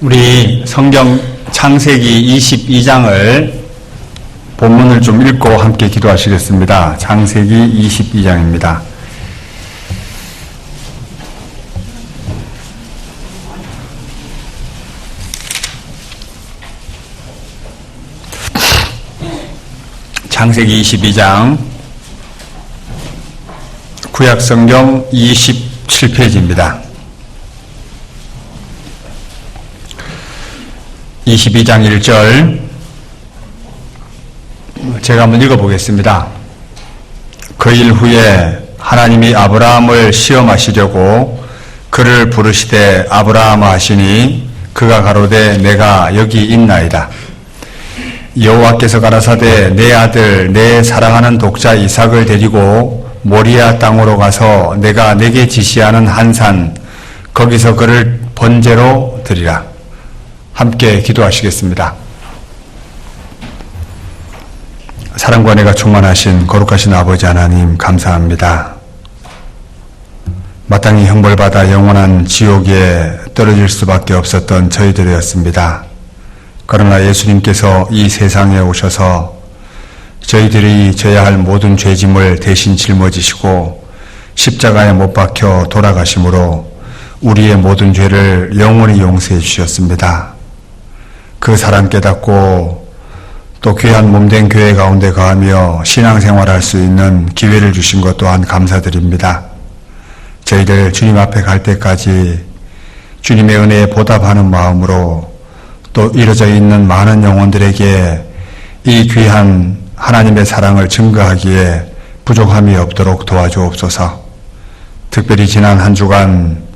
우리 성경 창세기 22장을 본문을 좀 읽고 함께 기도하시겠습니다. 창세기 22장입니다. 창세기 22장 구약성경 27페이지입니다. 22장 1절 제가 한번 읽어보겠습니다. 그 일 후에 하나님이 아브라함을 시험하시려고 그를 부르시되 아브라함아 하시니 그가 가로되 내가 여기 있나이다. 여호와께서 가라사대 내 아들 내 사랑하는 독자 이삭을 데리고 모리아 땅으로 가서 내가 내게 지시하는 한 산 거기서 그를 번제로 드리라. 함께 기도하시겠습니다. 사랑과 은혜가 충만하신 거룩하신 아버지 하나님 감사합니다. 마땅히 형벌받아 영원한 지옥에 떨어질 수밖에 없었던 저희들이었습니다. 그러나 예수님께서 이 세상에 오셔서 저희들이 져야 할 모든 죄짐을 대신 짊어지시고 십자가에 못 박혀 돌아가심으로 우리의 모든 죄를 영원히 용서해 주셨습니다. 그 사랑 깨닫고 또 귀한 몸된 교회 가운데 거하며 신앙생활할 수 있는 기회를 주신 것 또한 감사드립니다. 저희들 주님 앞에 갈 때까지 주님의 은혜에 보답하는 마음으로 또 이루어져 있는 많은 영혼들에게 이 귀한 하나님의 사랑을 증거하기에 부족함이 없도록 도와주옵소서. 특별히 지난 한 주간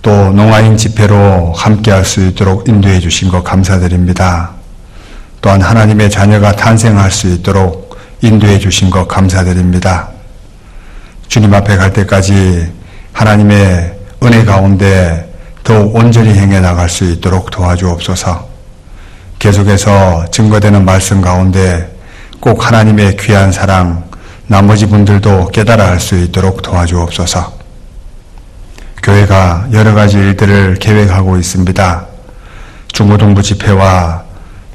또 농아인 집회로 함께할 수 있도록 인도해 주신 것 감사드립니다. 또한 하나님의 자녀가 탄생할 수 있도록 인도해 주신 것 감사드립니다. 주님 앞에 갈 때까지 하나님의 은혜 가운데 더욱 온전히 행해 나갈 수 있도록 도와주옵소서. 계속해서 증거되는 말씀 가운데 꼭 하나님의 귀한 사랑 나머지 분들도 깨달아 할 수 있도록 도와주옵소서. 교회가 여러 가지 일들을 계획하고 있습니다. 중고등부 집회와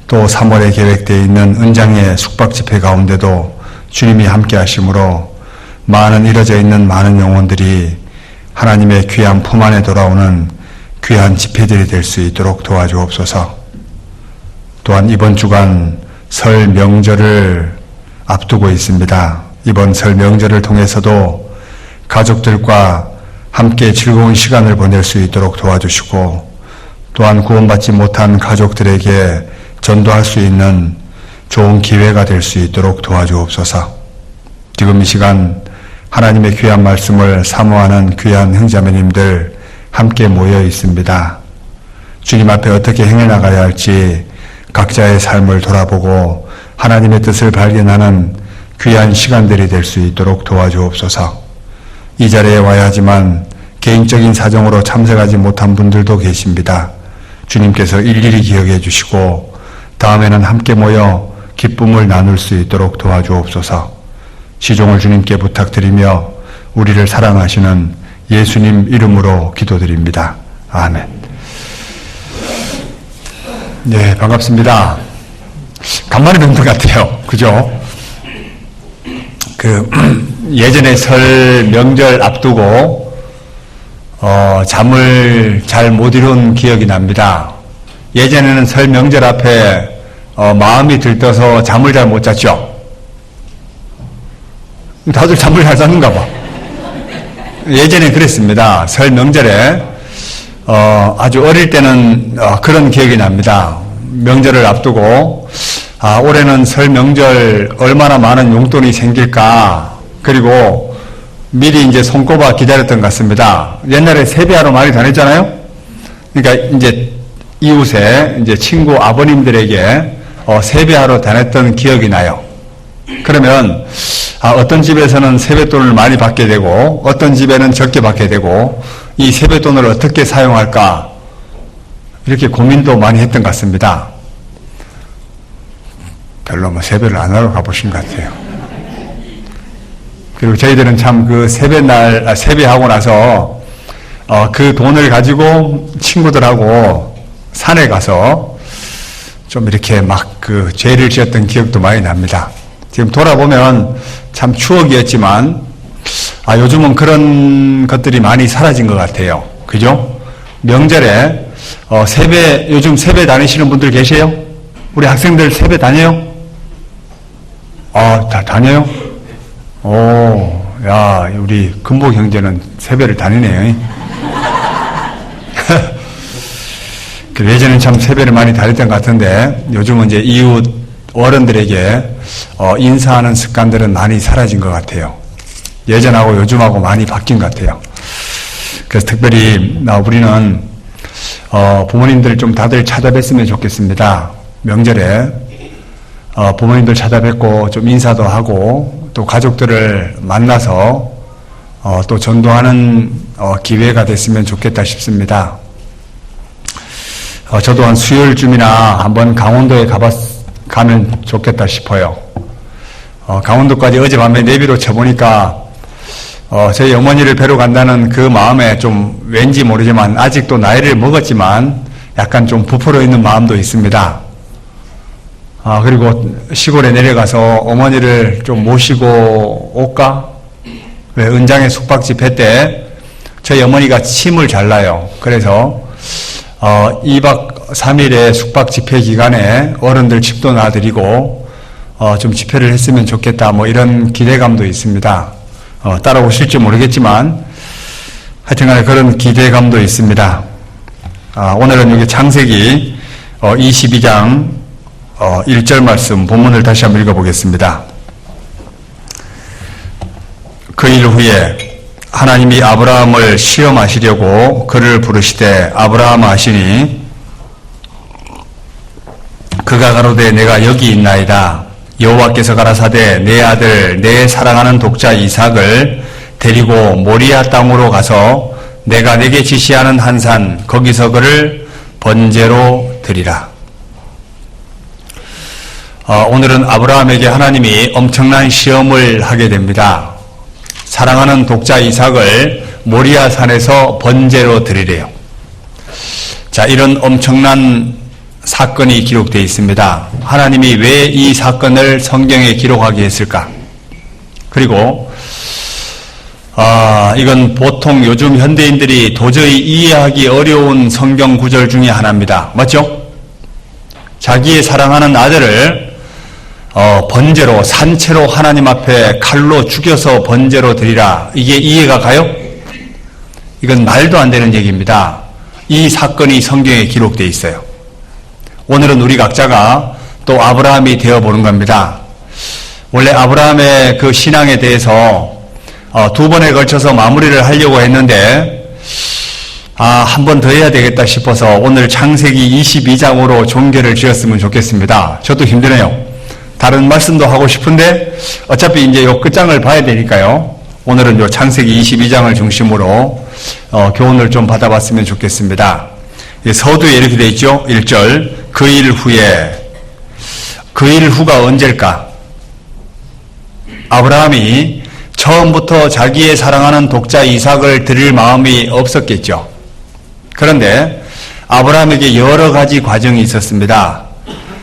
또 3월에 계획되어 있는 은장의 숙박 집회 가운데도 주님이 함께 하심으로 많은 이뤄져 있는 많은 영혼들이 하나님의 귀한 품 안에 돌아오는 귀한 집회들이 될 수 있도록 도와주옵소서. 또한 이번 주간 설 명절을 앞두고 있습니다. 이번 설 명절을 통해서도 가족들과 함께 즐거운 시간을 보낼 수 있도록 도와주시고 또한 구원받지 못한 가족들에게 전도할 수 있는 좋은 기회가 될 수 있도록 도와주옵소서. 지금 이 시간 하나님의 귀한 말씀을 사모하는 귀한 형제자매님들 함께 모여 있습니다. 주님 앞에 어떻게 행해 나가야 할지 각자의 삶을 돌아보고 하나님의 뜻을 발견하는 귀한 시간들이 될 수 있도록 도와주옵소서. 이 자리에 와야 하지만 개인적인 사정으로 참석하지 못한 분들도 계십니다. 주님께서 일일이 기억해 주시고 다음에는 함께 모여 기쁨을 나눌 수 있도록 도와주옵소서. 시종을 주님께 부탁드리며 우리를 사랑하시는 예수님 이름으로 기도드립니다. 아멘. 네, 반갑습니다. 간만에 뵙는 것 같아요. 그죠? 예전에 설 명절 앞두고 잠을 잘 못 이룬 기억이 납니다. 예전에는 설 명절 앞에 마음이 들떠서 잠을 잘 못 잤죠. 다들 잠을 잘 잤는가 봐. 예전에 그랬습니다. 설 명절에 아주 어릴 때는 그런 기억이 납니다. 명절을 앞두고 올해는 설 명절 얼마나 많은 용돈이 생길까. 그리고 미리 이제 손꼽아 기다렸던 것 같습니다. 옛날에 세배하러 많이 다녔잖아요. 그러니까 이제 이웃에 이제 친구 아버님들에게 세배하러 다녔던 기억이 나요. 그러면 어떤 집에서는 세뱃돈을 많이 받게 되고 어떤 집에는 적게 받게 되고 이 세뱃돈을 어떻게 사용할까 이렇게 고민도 많이 했던 것 같습니다. 별로 세배를 안 하러 가보신 것 같아요. 그리고 저희들은 참 그 세배하고 나서 그 돈을 가지고 친구들하고 산에 가서 좀 이렇게 막 그 죄를 지었던 기억도 많이 납니다. 지금 돌아보면 참 추억이었지만, 요즘은 그런 것들이 많이 사라진 것 같아요. 그죠? 명절에, 요즘 세배 다니시는 분들 계세요? 우리 학생들 세배 다녀요? 다 다녀요? 야, 우리 금복 형제는 세배를 다니네요. 예전엔 참 세배를 많이 다녔던 것 같은데, 요즘은 이제 이웃 어른들에게 인사하는 습관들은 많이 사라진 것 같아요. 예전하고 요즘하고 많이 바뀐 것 같아요. 그래서 특별히 우리는 부모님들 좀 다들 찾아뵀으면 좋겠습니다. 명절에 부모님들 찾아뵙고 좀 인사도 하고 또 가족들을 만나서 또 전도하는 기회가 됐으면 좋겠다 싶습니다. 저도 한 수요일쯤이나 한번 강원도에 가면 좋겠다 싶어요. 강원도까지 어젯밤에 내비로 쳐보니까 저희 어머니를 뵈러 간다는 그 마음에 좀 왠지 모르지만 아직도 나이를 먹었지만 약간 좀 부풀어 있는 마음도 있습니다. 그리고 시골에 내려가서 어머니를 좀 모시고 올까? 왜 은장의 숙박 집회 때 저희 어머니가 침을 잘 나요. 그래서 2박 3일의 숙박 집회 기간에 어른들 집도 놔드리고 좀 집회를 했으면 좋겠다, 뭐 이런 기대감도 있습니다. 따라오실지 모르겠지만 하여튼간에 그런 기대감도 있습니다. 오늘은 여기 창세기 22장 1절 말씀 본문을 다시 한번 읽어보겠습니다. 그 일 후에 하나님이 아브라함을 시험하시려고 그를 부르시되 아브라함아 하시니 그가 가로되 내가 여기 있나이다. 여호와께서 가라사대 내 아들 내 사랑하는 독자 이삭을 데리고 모리아 땅으로 가서 내가 내게 지시하는 한 산 거기서 그를 번제로 드리라. 오늘은 아브라함에게 하나님이 엄청난 시험을 하게 됩니다. 사랑하는 독자 이삭을 모리아 산에서 번제로 드리래요. 자, 이런 엄청난 사건이 기록되어 있습니다. 하나님이 왜 이 사건을 성경에 기록하게 했을까? 그리고 이건 보통 요즘 현대인들이 도저히 이해하기 어려운 성경 구절 중에 하나입니다. 맞죠? 자기의 사랑하는 아들을 번제로 산채로 하나님 앞에 칼로 죽여서 번제로 드리라. 이게 이해가 가요? 이건 말도 안 되는 얘기입니다. 이 사건이 성경에 기록되어 있어요. 오늘은 우리 각자가 또 아브라함이 되어보는 겁니다. 원래 아브라함의 그 신앙에 대해서 두 번에 걸쳐서 마무리를 하려고 했는데 한 번 더 해야 되겠다 싶어서 오늘 창세기 22장으로 종결을 지었으면 좋겠습니다. 저도 힘드네요. 다른 말씀도 하고 싶은데 어차피 이제 요 끝장을 봐야 되니까요. 오늘은 요 창세기 22장을 중심으로 교훈을 좀 받아봤으면 좋겠습니다. 서두에 이렇게 되어 있죠. 1절 그 일 후에. 그 일 후가 언제일까? 아브라함이 처음부터 자기의 사랑하는 독자 이삭을 드릴 마음이 없었겠죠. 그런데 아브라함에게 여러 가지 과정이 있었습니다.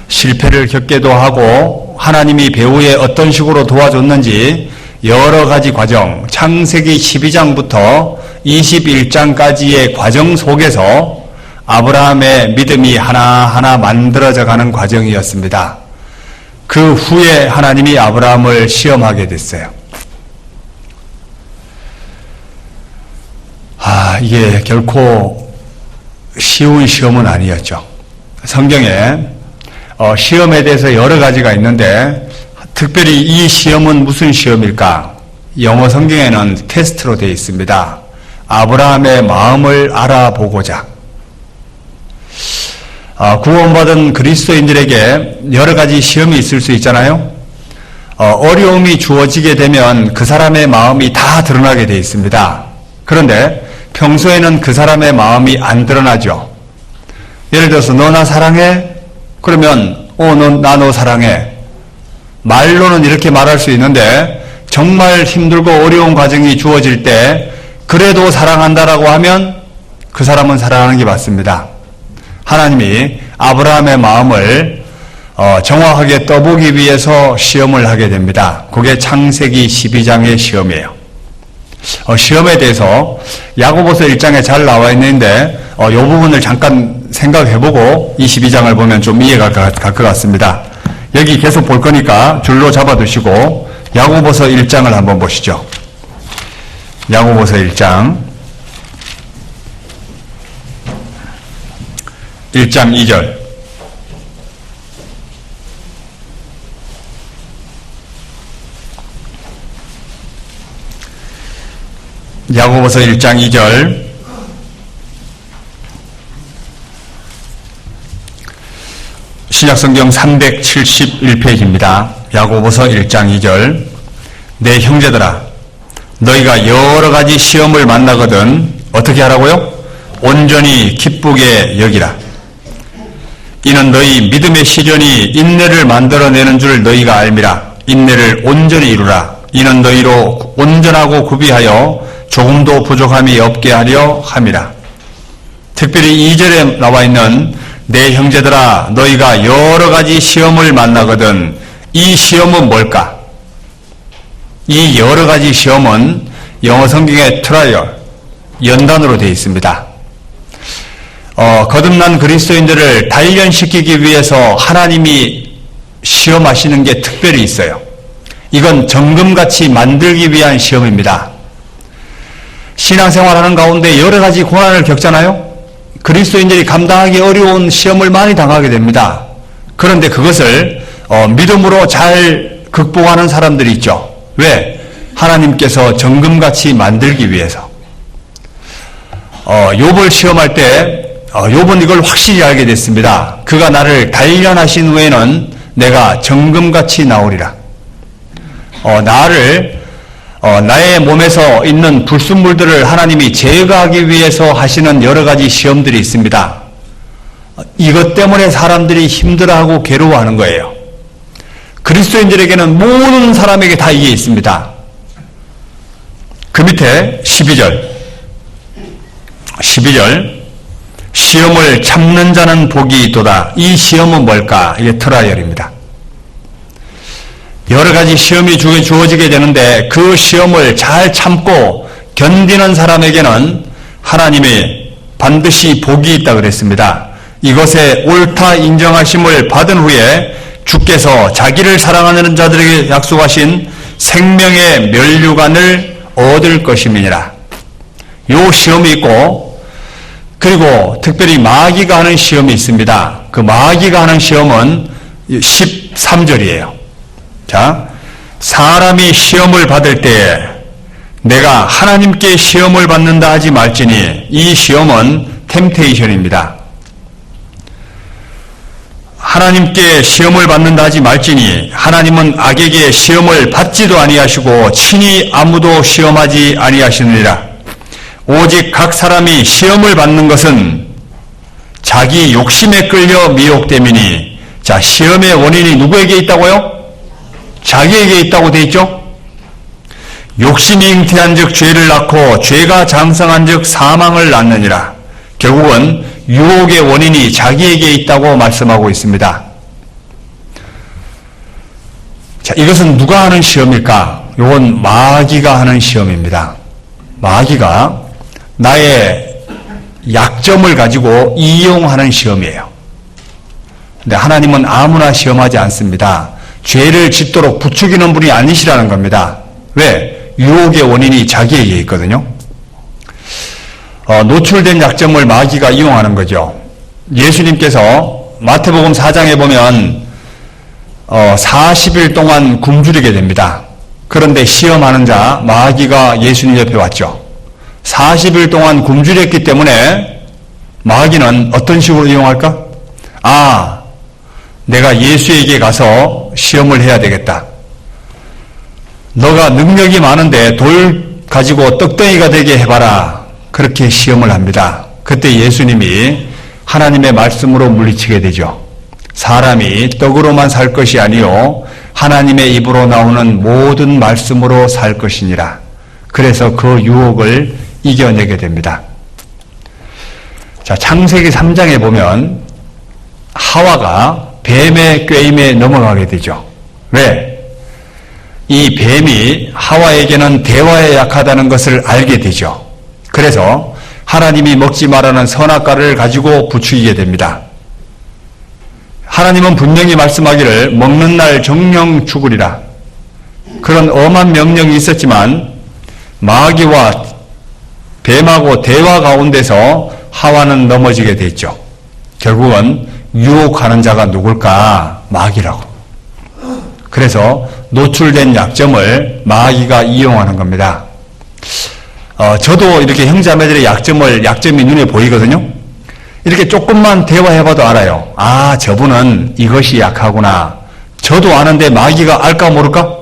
실패를 겪기도 하고 하나님이 배후에 어떤 식으로 도와줬는지 여러 가지 과정, 창세기 12장부터 21장까지의 과정 속에서 아브라함의 믿음이 하나하나 만들어져 가는 과정이었습니다. 그 후에 하나님이 아브라함을 시험하게 됐어요. 이게 결코 쉬운 시험은 아니었죠. 성경에 시험에 대해서 여러 가지가 있는데 특별히 이 시험은 무슨 시험일까? 영어 성경에는 테스트로 되어 있습니다. 아브라함의 마음을 알아보고자. 구원받은 그리스도인들에게 여러 가지 시험이 있을 수 있잖아요. 어려움이 주어지게 되면 그 사람의 마음이 다 드러나게 되어 있습니다. 그런데 평소에는 그 사람의 마음이 안 드러나죠. 예를 들어서 너 나 사랑해? 그러면 나 너 사랑해. 말로는 이렇게 말할 수 있는데 정말 힘들고 어려운 과정이 주어질 때 그래도 사랑한다라고 하면 그 사람은 사랑하는 게 맞습니다. 하나님이 아브라함의 마음을 정확하게 떠보기 위해서 시험을 하게 됩니다. 그게 창세기 12장의 시험이에요. 시험에 대해서 야고보서 1장에 잘 나와 있는데 이 부분을 잠깐 생각해보고 이 12장을 보면 좀 이해가 갈 것 같습니다. 여기 계속 볼 거니까 줄로 잡아두시고 야고보서 1장을 한번 보시죠. 야고보서 1장 2절 야고보서 1장 2절 신약성경 371페이지입니다. 야고보서 1장 2절 내 형제들아 너희가 여러 가지 시험을 만나거든 어떻게 하라고요? 온전히 기쁘게 여기라. 이는 너희 믿음의 시련이 인내를 만들어내는 줄 너희가 알미라. 인내를 온전히 이루라. 이는 너희로 온전하고 구비하여 조금도 부족함이 없게 하려 함이라. 특별히 2절에 나와 있는 내 형제들아 너희가 여러 가지 시험을 만나거든 이 시험은 뭘까? 이 여러 가지 시험은 영어 성경의 트라이얼, 연단으로 되어 있습니다. 거듭난 그리스도인들을 단련시키기 위해서 하나님이 시험하시는 게 특별히 있어요. 이건 정금같이 만들기 위한 시험입니다. 신앙생활하는 가운데 여러 가지 고난을 겪잖아요. 그리스도인들이 감당하기 어려운 시험을 많이 당하게 됩니다. 그런데 그것을 믿음으로 잘 극복하는 사람들이 있죠. 왜? 하나님께서 정금같이 만들기 위해서. 욥을 시험할 때 욥은 이걸 확실히 알게 됐습니다. 그가 나를 단련하신 후에는 내가 정금같이 나오리라. 나의 몸에서 있는 불순물들을 하나님이 제거하기 위해서 하시는 여러 가지 시험들이 있습니다. 이것 때문에 사람들이 힘들어하고 괴로워하는 거예요. 그리스도인들에게는 모든 사람에게 다 이게 있습니다. 그 밑에 12절 시험을 참는 자는 복이 있도다. 이 시험은 뭘까? 이게 트라이얼입니다. 여러 가지 시험이 주어지게 되는데 그 시험을 잘 참고 견디는 사람에게는 하나님이 반드시 복이 있다 그랬습니다. 이것에 옳다 인정하심을 받은 후에 주께서 자기를 사랑하는 자들에게 약속하신 생명의 면류관을 얻을 것임이니라. 요 시험이 있고 그리고 특별히 마귀가 하는 시험이 있습니다. 그 마귀가 하는 시험은 13절이에요. 자, 사람이 시험을 받을 때에 내가 하나님께 시험을 받는다 하지 말지니 이 시험은 템테이션입니다. 하나님께 시험을 받는다 하지 말지니 하나님은 악에게 시험을 받지도 아니하시고 친히 아무도 시험하지 아니하시느니라. 오직 각 사람이 시험을 받는 것은 자기 욕심에 끌려 미혹됨이니. 자, 시험의 원인이 누구에게 있다고요? 자기에게 있다고 돼 있죠? 욕심이 잉태한 즉 죄를 낳고 죄가 장성한 즉 사망을 낳느니라. 결국은 유혹의 원인이 자기에게 있다고 말씀하고 있습니다. 자, 이것은 누가 하는 시험일까? 이건 마귀가 하는 시험입니다. 마귀가 나의 약점을 가지고 이용하는 시험이에요. 근데 하나님은 아무나 시험하지 않습니다. 죄를 짓도록 부추기는 분이 아니시라는 겁니다. 왜? 유혹의 원인이 자기에게 있거든요. 노출된 약점을 마귀가 이용하는 거죠. 예수님께서 마태복음 4장에 보면 40일 동안 굶주리게 됩니다. 그런데 시험하는 자 마귀가 예수님 옆에 왔죠. 40일 동안 굶주렸기 때문에 마귀는 어떤 식으로 이용할까? 내가 예수에게 가서 시험을 해야 되겠다. 너가 능력이 많은데 돌 가지고 떡덩이가 되게 해봐라. 그렇게 시험을 합니다. 그때 예수님이 하나님의 말씀으로 물리치게 되죠. 사람이 떡으로만 살 것이 아니요 하나님의 입으로 나오는 모든 말씀으로 살 것이니라. 그래서 그 유혹을 이겨내게 됩니다. 자, 창세기 3장에 보면 하와가 뱀의 꾀임에 넘어가게 되죠. 왜? 이 뱀이 하와에게는 대화에 약하다는 것을 알게 되죠. 그래서 하나님이 먹지 말라는 선악과를 가지고 부추기게 됩니다. 하나님은 분명히 말씀하기를 먹는 날 정령 죽으리라. 그런 엄한 명령이 있었지만 마귀와 뱀하고 대화 가운데서 하와는 넘어지게 됐죠. 결국은 유혹하는 자가 누굴까? 마귀라고. 그래서 노출된 약점을 마귀가 이용하는 겁니다. 저도 이렇게 형제자매들의 약점이 눈에 보이거든요. 이렇게 조금만 대화해봐도 알아요. 아, 저분은 이것이 약하구나. 저도 아는데 마귀가 알까 모를까?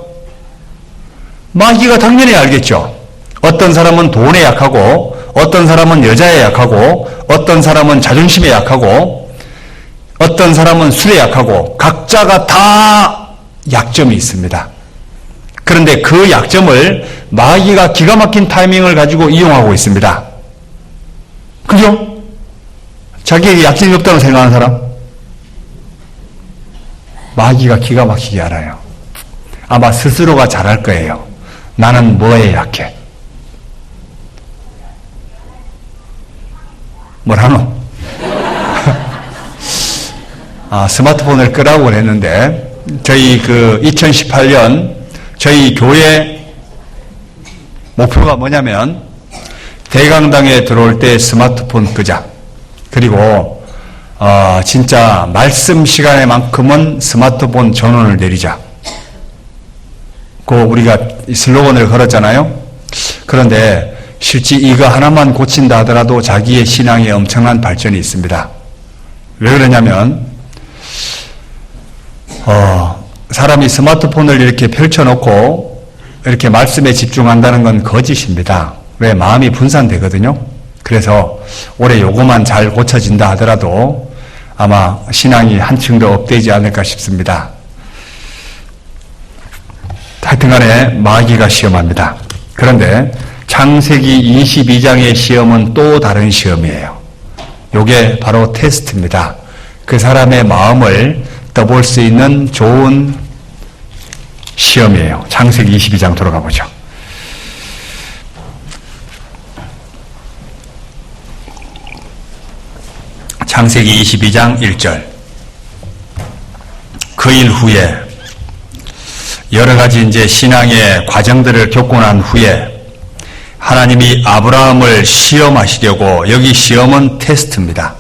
마귀가 당연히 알겠죠. 어떤 사람은 돈에 약하고, 어떤 사람은 여자에 약하고, 어떤 사람은 자존심에 약하고, 어떤 사람은 술에 약하고, 각자가 다 약점이 있습니다. 그런데 그 약점을 마귀가 기가 막힌 타이밍을 가지고 이용하고 있습니다. 그죠? 자기에게 약점이 없다고 생각하는 사람? 마귀가 기가 막히게 알아요. 아마 스스로가 잘할 거예요. 나는 뭐에 약해? 뭐라노? 스마트폰을 끄라고 했는데, 저희 2018년 저희 교회 목표가 뭐냐면, 대강당에 들어올 때 스마트폰 끄자. 그리고, 진짜 말씀 시간에만큼은 스마트폰 전원을 내리자. 우리가 슬로건을 걸었잖아요. 그런데 실제 이거 하나만 고친다 하더라도 자기의 신앙에 엄청난 발전이 있습니다. 왜 그러냐면, 사람이 스마트폰을 이렇게 펼쳐놓고 이렇게 말씀에 집중한다는 건 거짓입니다. 왜? 마음이 분산되거든요. 그래서 올해 요거만 잘 고쳐진다 하더라도 아마 신앙이 한층 더 업되지 않을까 싶습니다. 하여튼 간에 마귀가 시험합니다. 그런데 창세기 22장의 시험은 또 다른 시험이에요. 요게 바로 테스트입니다. 그 사람의 마음을 떠볼 수 있는 좋은 시험이에요. 창세기 22장 돌아가 보죠. 창세기 22장 1절. 그 일 후에 여러 가지 이제 신앙의 과정들을 겪고 난 후에 하나님이 아브라함을 시험하시려고, 여기 시험은 테스트입니다.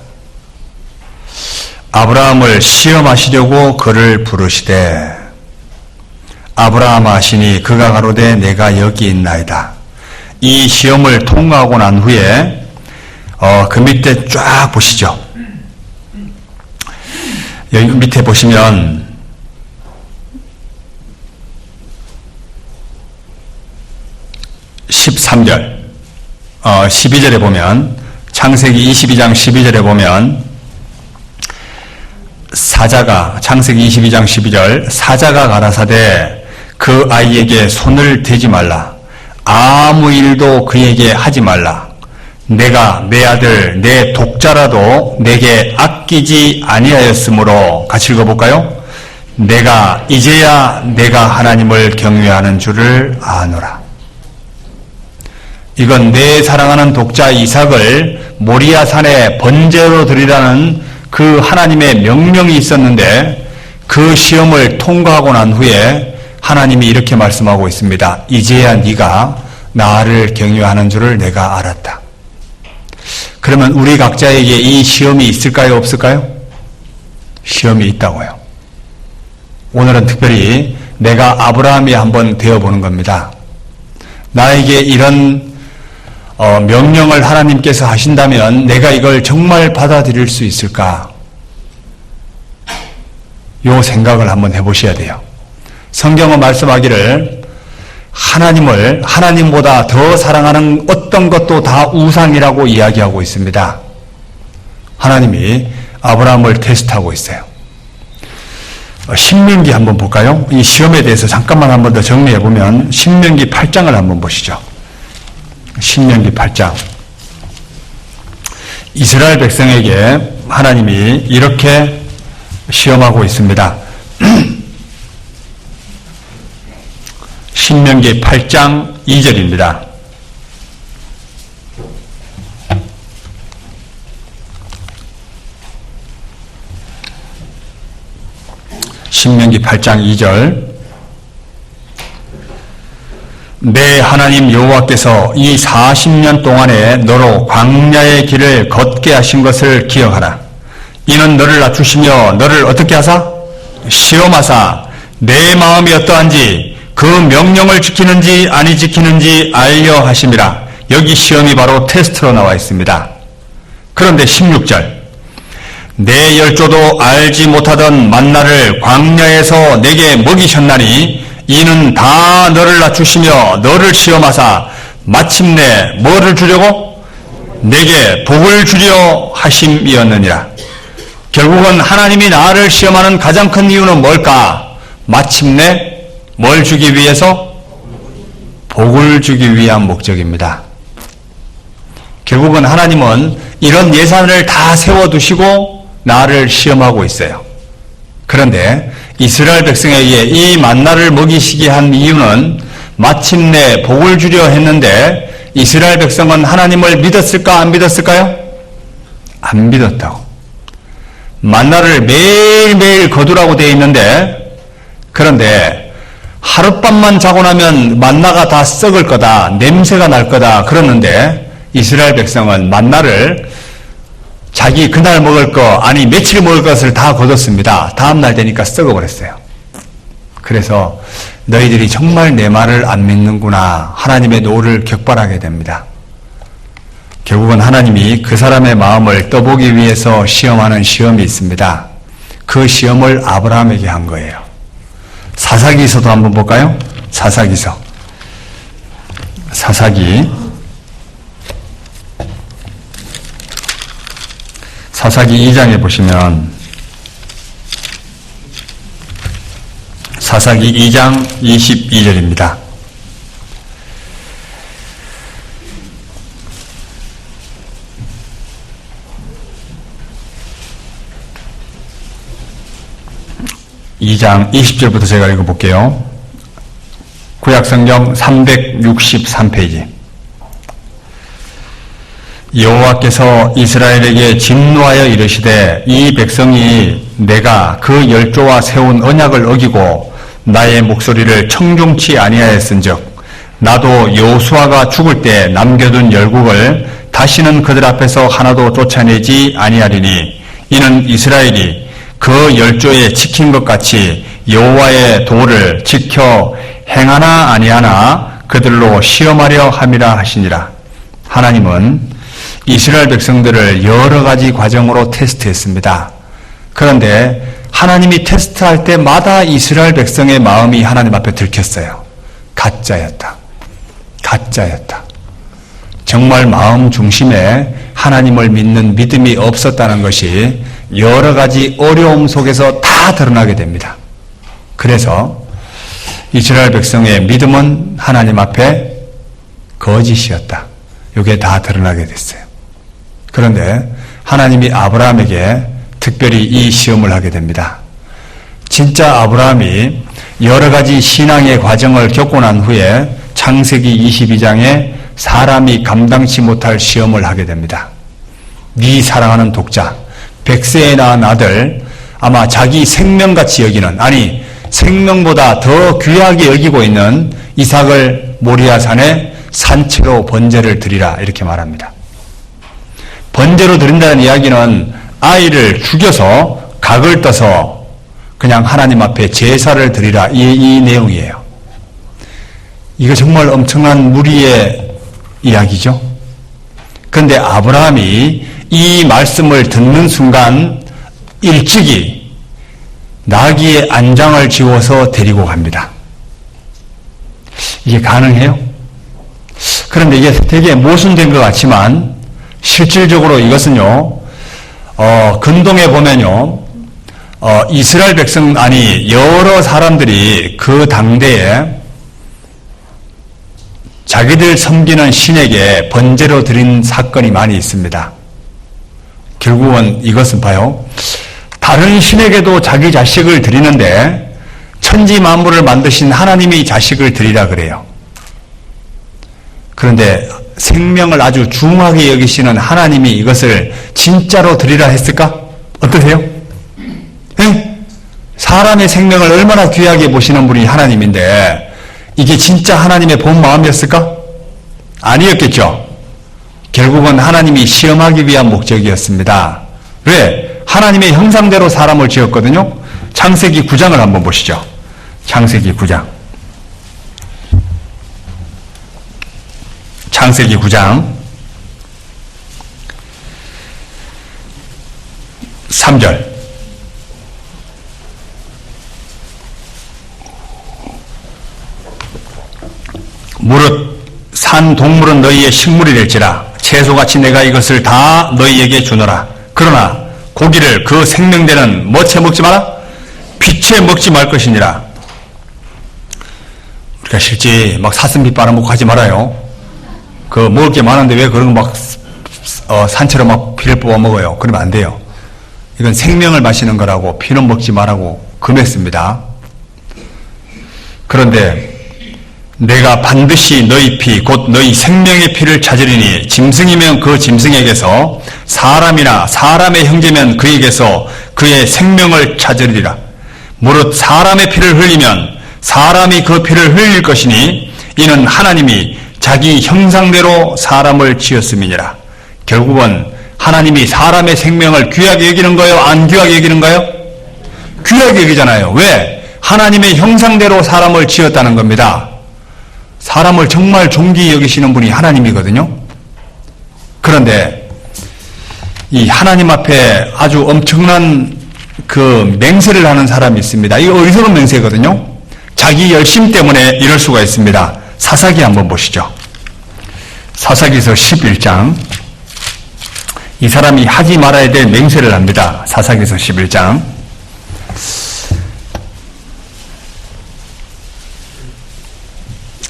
아브라함을 시험하시려고 그를 부르시되, 아브라함 하시니 그가 가로되 내가 여기 있나이다. 이 시험을 통과하고 난 후에 그 밑에 쫙 보시죠. 여기 밑에 보시면 13절, 12절에 보면, 창세기 22장 12절에 보면 창세기 22장 12절, 사자가 가라사대 그 아이에게 손을 대지 말라. 아무 일도 그에게 하지 말라. 내가 내 아들 내 독자라도 내게 아끼지 아니하였으므로, 같이 읽어볼까요? 내가 이제야 내가 하나님을 경외하는 줄을 아노라. 이건 내 사랑하는 독자 이삭을 모리아 산에 번제로 드리라는 그 하나님의 명령이 있었는데, 그 시험을 통과하고 난 후에 하나님이 이렇게 말씀하고 있습니다. 이제야 네가 나를 경외하는 줄을 내가 알았다. 그러면 우리 각자에게 이 시험이 있을까요, 없을까요? 시험이 있다고요. 오늘은 특별히 내가 아브라함이 한번 되어보는 겁니다. 나에게 이런 명령을 하나님께서 하신다면 내가 이걸 정말 받아들일 수 있을까? 요 생각을 한번 해보셔야 돼요. 성경은 말씀하기를 하나님을 하나님보다 더 사랑하는 어떤 것도 다 우상이라고 이야기하고 있습니다. 하나님이 아브라함을 테스트하고 있어요. 신명기 한번 볼까요? 이 시험에 대해서 잠깐만 한번 더 정리해보면 신명기 8장을 한번 보시죠. 신명기 8장. 이스라엘 백성에게 하나님이 이렇게 시험하고 있습니다. 신명기 8장 2절입니다. 신명기 8장 2절. 내 하나님 여호와께서 이 40년 동안에 너로 광야의 길을 걷게 하신 것을 기억하라. 이는 너를 낮추시며 너를 어떻게 하사? 시험하사 내 마음이 어떠한지 그 명령을 지키는지 아니 지키는지 알려 하심이라. 여기 시험이 바로 테스트로 나와 있습니다. 그런데 16절. 내 열조도 알지 못하던 만나를 광야에서 내게 먹이셨나니 이는 다 너를 낮추시며 너를 시험하사 마침내 뭐를 주려고? 내게 복을 주려 하심이었느니라. 결국은 하나님이 나를 시험하는 가장 큰 이유는 뭘까? 마침내 뭘 주기 위해서? 복을 주기 위한 목적입니다. 결국은 하나님은 이런 예산을 다 세워두시고 나를 시험하고 있어요. 그런데 이스라엘 백성에게 이 만나를 먹이시게 한 이유는 마침내 복을 주려 했는데 이스라엘 백성은 하나님을 믿었을까 안 믿었을까요? 안 믿었다고. 만나를 매일매일 거두라고 되어 있는데 그런데 하룻밤만 자고 나면 만나가 다 썩을 거다, 냄새가 날 거다 그러는데 이스라엘 백성은 만나를 자기 그날 먹을 거 아니 며칠 먹을 것을 다 거뒀습니다. 다음날 되니까 썩어버렸어요. 그래서 너희들이 정말 내 말을 안 믿는구나 하나님의 노를 격발하게 됩니다. 결국은 하나님이 그 사람의 마음을 떠보기 위해서 시험하는 시험이 있습니다. 그 시험을 아브라함에게 한 거예요. 사사기서도 한번 볼까요? 사사기서. 사사기 2장에 보시면 사사기 2장 22절입니다. (2장) 20절부터 제가 읽어볼게요. 구약성경 363페이지. 여호와께서 이스라엘에게 진노하여 이르시되 이 백성이 내가 그 열조와 세운 언약을 어기고 나의 목소리를 청종치 아니하였은즉 나도 여호수아가 죽을 때 남겨둔 열국을 다시는 그들 앞에서 하나도 쫓아내지 아니하리니 이는 이스라엘이 그 열조에 지킨 것 같이 여호와의 도를 지켜 행하나 아니하나 그들로 시험하려 함이라 하시니라. 하나님은 이스라엘 백성들을 여러 가지 과정으로 테스트했습니다. 그런데 하나님이 테스트할 때마다 이스라엘 백성의 마음이 하나님 앞에 들켰어요. 가짜였다. 가짜였다. 정말 마음 중심에 하나님을 믿는 믿음이 없었다는 것이 여러 가지 어려움 속에서 다 드러나게 됩니다. 그래서 이스라엘 백성의 믿음은 하나님 앞에 거짓이었다. 이게 다 드러나게 됐어요. 그런데 하나님이 아브라함에게 특별히 이 시험을 하게 됩니다. 진짜 아브라함이 여러 가지 신앙의 과정을 겪고 난 후에 창세기 22장에 사람이 감당치 못할 시험을 하게 됩니다. 네 사랑하는 독자, 100세에 낳은 아들, 아마 자기 생명같이 여기는, 아니 생명보다 더 귀하게 여기고 있는 이삭을 모리아산에 산채로 번제를 드리라 이렇게 말합니다. 번제로 드린다는 이야기는 아이를 죽여서 각을 떠서 그냥 하나님 앞에 제사를 드리라 이 내용이에요. 이거 정말 엄청난 무리의 이야기죠. 그런데 아브라함이 이 말씀을 듣는 순간 일찍이 나귀의 안장을 지워서 데리고 갑니다. 이게 가능해요? 그런데 이게 되게 모순된 것 같지만 실질적으로 이것은요, 근동에 보면요, 이스라엘 백성, 아니, 여러 사람들이 그 당대에 자기들 섬기는 신에게 번제로 드린 사건이 많이 있습니다. 결국은 이것은 봐요. 다른 신에게도 자기 자식을 드리는데 천지 만물을 만드신 하나님이 자식을 드리라 그래요. 그런데 생명을 아주 중하게 여기시는 하나님이 이것을 진짜로 드리라 했을까? 어떠세요? 에? 사람의 생명을 얼마나 귀하게 보시는 분이 하나님인데 이게 진짜 하나님의 본 마음이었을까? 아니었겠죠. 결국은 하나님이 시험하기 위한 목적이었습니다. 왜? 하나님의 형상대로 사람을 지었거든요. 창세기 9장을 한번 보시죠. 창세기 9장. 창세기 9장 3절. 무릇 산 동물은 너희의 식물이 될지라 채소같이 내가 이것을 다 너희에게 주노라. 그러나 고기를 그 생명되는 뭐채 먹지 마라? 피채 먹지 말 것이니라. 우리가 실제 막 사슴비 빨아먹고 하지 말아요. 그 먹을 게 많은데 왜 그런 거 막 산채로 막 피를 뽑아 먹어요. 그러면 안 돼요. 이건 생명을 마시는 거라고 피는 먹지 말라고 금했습니다. 그런데 내가 반드시 너희 피 곧 너희 생명의 피를 찾으리니 짐승이면 그 짐승에게서 사람이나 사람의 형제면 그에게서 그의 생명을 찾으리라. 무릇 사람의 피를 흘리면 사람이 그 피를 흘릴 것이니 이는 하나님이 자기 형상대로 사람을 지었음이니라. 결국은 하나님이 사람의 생명을 귀하게 여기는 거예요? 안 귀하게 여기는 거예요? 귀하게 여기잖아요. 왜? 하나님의 형상대로 사람을 지었다는 겁니다. 사람을 정말 존귀히 여기시는 분이 하나님이거든요. 그런데 이 하나님 앞에 아주 엄청난 그 맹세를 하는 사람이 있습니다. 이거 어리석은 맹세거든요. 자기 열심 때문에 이럴 수가 있습니다. 사사기 한번 보시죠. 사사기서 11장. 이 사람이 하지 말아야 될 맹세를 합니다. 사사기서 11장.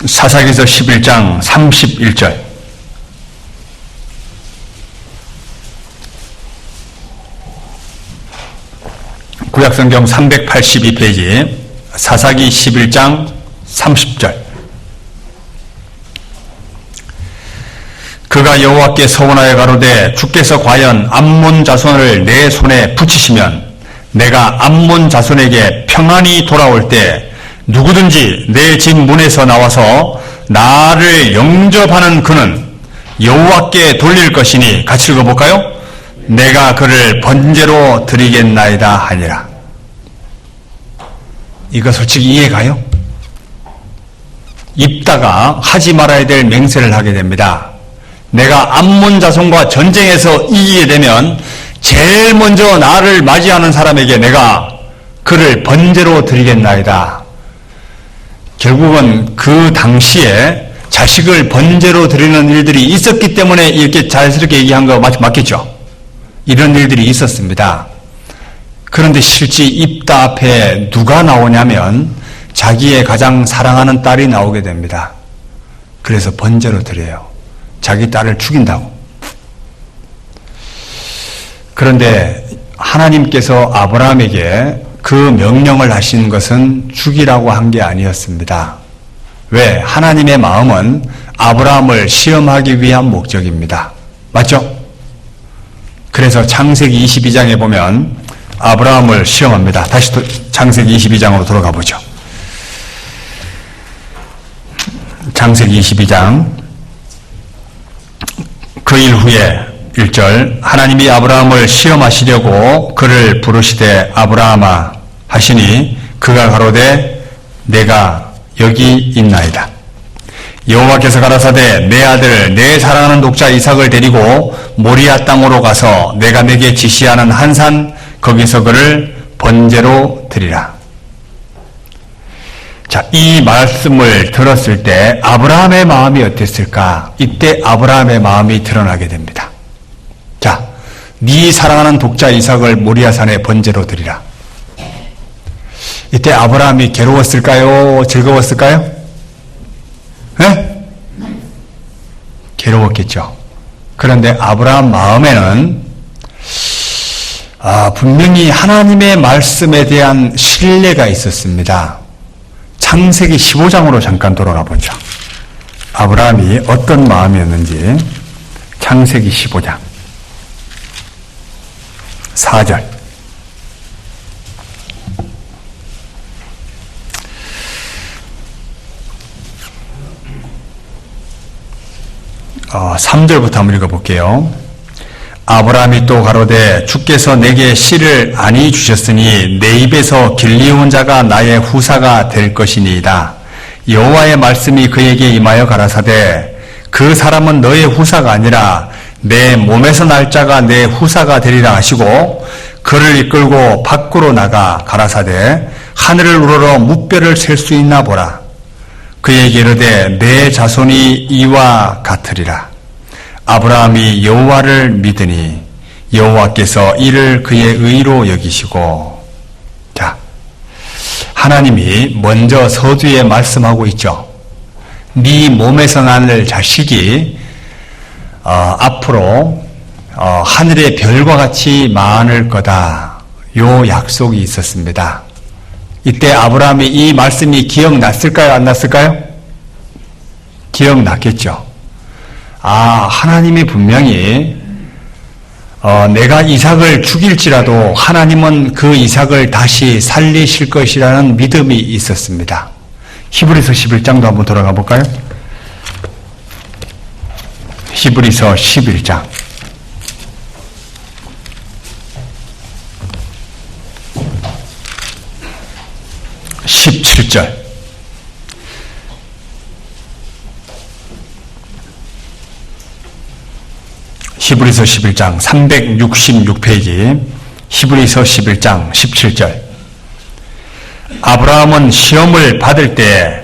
사사기서 11장 31절. 구약성경 382페이지 사사기 11장 30절. 그가 여호와께 서원하여 가로되 주께서 과연 암몬 자손을 내 손에 붙이시면 내가 암몬 자손에게 평안히 돌아올 때 누구든지 내 집 문에서 나와서 나를 영접하는 그는 여호와께 돌릴 것이니 같이 읽어볼까요? 내가 그를 번제로 드리겠나이다 하니라. 이거 솔직히 이해가요? 입다가 하지 말아야 될 맹세를 하게 됩니다. 내가 암몬 자손과 전쟁에서 이기게 되면 제일 먼저 나를 맞이하는 사람에게 내가 그를 번제로 드리겠나이다. 결국은 그 당시에 자식을 번제로 드리는 일들이 있었기 때문에 이렇게 자연스럽게 얘기한 거 맞겠죠? 이런 일들이 있었습니다. 그런데 실제 입다 앞에 누가 나오냐면 자기의 가장 사랑하는 딸이 나오게 됩니다. 그래서 번제로 드려요. 자기 딸을 죽인다고. 그런데 하나님께서 아브라함에게 그 명령을 하신 것은 죽이라고 한 게 아니었습니다. 왜? 하나님의 마음은 아브라함을 시험하기 위한 목적입니다. 맞죠? 그래서 창세기 22장에 보면 아브라함을 시험합니다. 다시 창세기 22장으로 돌아가 보죠. 창세기 22장 그 일 후에 1절 하나님이 아브라함을 시험하시려고 그를 부르시되 아브라함아 하시니 그가 가로되 내가 여기 있나이다. 여호와께서 가라사대 내 아들 내 사랑하는 독자 이삭을 데리고 모리아 땅으로 가서 내가 내게 지시하는 한 산 거기서 그를 번제로 드리라. 자, 이 말씀을 들었을 때 아브라함의 마음이 어땠을까? 이때 아브라함의 마음이 드러나게 됩니다. 자, 네 사랑하는 독자 이삭을 모리아산에 번제로 드리라. 이때 아브라함이 괴로웠을까요? 즐거웠을까요? 네? 괴로웠겠죠. 그런데 아브라함 마음에는 분명히 하나님의 말씀에 대한 신뢰가 있었습니다. 창세기 15장으로 잠깐 돌아가 보죠. 아브라함이 어떤 마음이었는지. 창세기 15장 4절. 3절부터 한번 읽어볼게요. 아브라함이 또 가로되 주께서 내게 씨를 아니 주셨으니 내 입에서 길리온 자가 나의 후사가 될 것이니이다. 여호와의 말씀이 그에게 임하여 가라사대 그 사람은 너의 후사가 아니라 내 몸에서 날 자가 내 후사가 되리라 하시고 그를 이끌고 밖으로 나가 가라사대 하늘을 우러러 무뼈를 셀 수 있나 보라. 그에게 이르되 내 자손이 이와 같으리라. 아브라함이 여호와를 믿으니 여호와께서 이를 그의 의로 여기시고. 자, 하나님이 먼저 서두에 말씀하고 있죠. 네 몸에서 날 자식이 앞으로 하늘의 별과 같이 많을 거다. 요 약속이 있었습니다. 이때 아브라함이 이 말씀이 기억났을까요? 안 났을까요? 기억났겠죠. 하나님이 분명히 내가 이삭을 죽일지라도 하나님은 그 이삭을 다시 살리실 것이라는 믿음이 있었습니다. 히브리서 11장도 한번 돌아가 볼까요? 히브리서 11장 17절. 히브리서 11장 366페이지 히브리서 11장 17절. 아브라함은 시험을 받을 때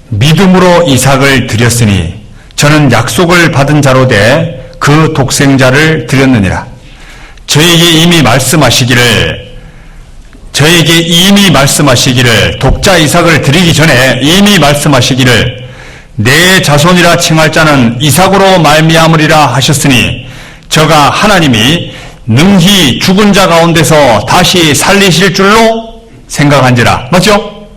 믿음으로 이삭을 드렸으니 저는 약속을 받은 자로 돼 그 독생자를 드렸느니라. 저에게 이미 말씀하시기를 독자 이삭을 드리기 전에 이미 말씀하시기를 내 자손이라 칭할 자는 이삭으로 말미암으리라 하셨으니 저가 하나님이 능히 죽은 자 가운데서 다시 살리실 줄로 생각한지라. 맞죠?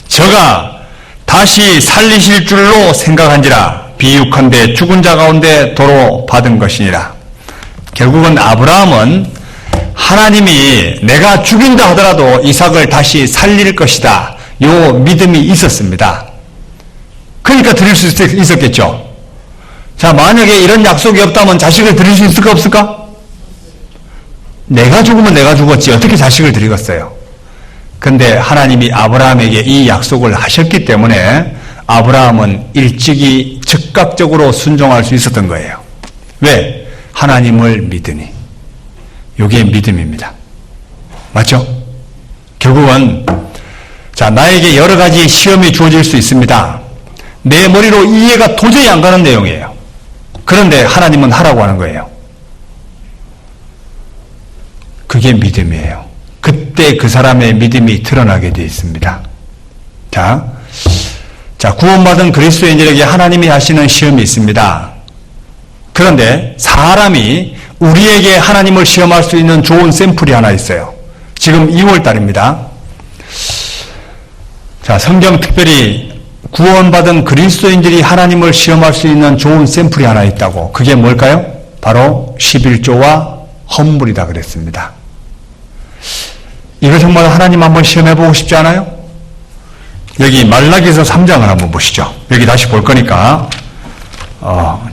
저가 다시 살리실 줄로 생각한지라. 비유컨대 죽은 자 가운데 도로 받은 것이니라. 결국은 아브라함은 하나님이 내가 죽인다 하더라도 이삭을 다시 살릴 것이다. 요 믿음이 있었습니다. 그러니까 드릴 수 있었겠죠. 자, 만약에 이런 약속이 없다면 자식을 드릴 수 있을까 없을까? 내가 죽으면 내가 죽었지 어떻게 자식을 드리겠어요? 근데 하나님이 아브라함에게 이 약속을 하셨기 때문에 아브라함은 일찍이 즉각적으로 순종할 수 있었던 거예요. 왜? 하나님을 믿으니. 이게 믿음입니다. 맞죠? 결국은 나에게 여러 가지 시험이 주어질 수 있습니다. 내 머리로 이해가 도저히 안 가는 내용이에요. 그런데 하나님은 하라고 하는 거예요. 그게 믿음이에요. 그때 그 사람의 믿음이 드러나게 되어 있습니다. 자, 구원받은 그리스도인들에게 하나님이 하시는 시험이 있습니다. 그런데 사람이 우리에게 하나님을 시험할 수 있는 좋은 샘플이 하나 있어요. 지금 2월달입니다. 자, 성경 특별히 구원받은 그리스도인들이 하나님을 시험할 수 있는 좋은 샘플이 하나 있다고. 그게 뭘까요? 바로 11조와 헌물이다 그랬습니다. 이거 정말 하나님 한번 시험해보고 싶지 않아요? 여기 말라기서 3장을 한번 보시죠. 여기 다시 볼 거니까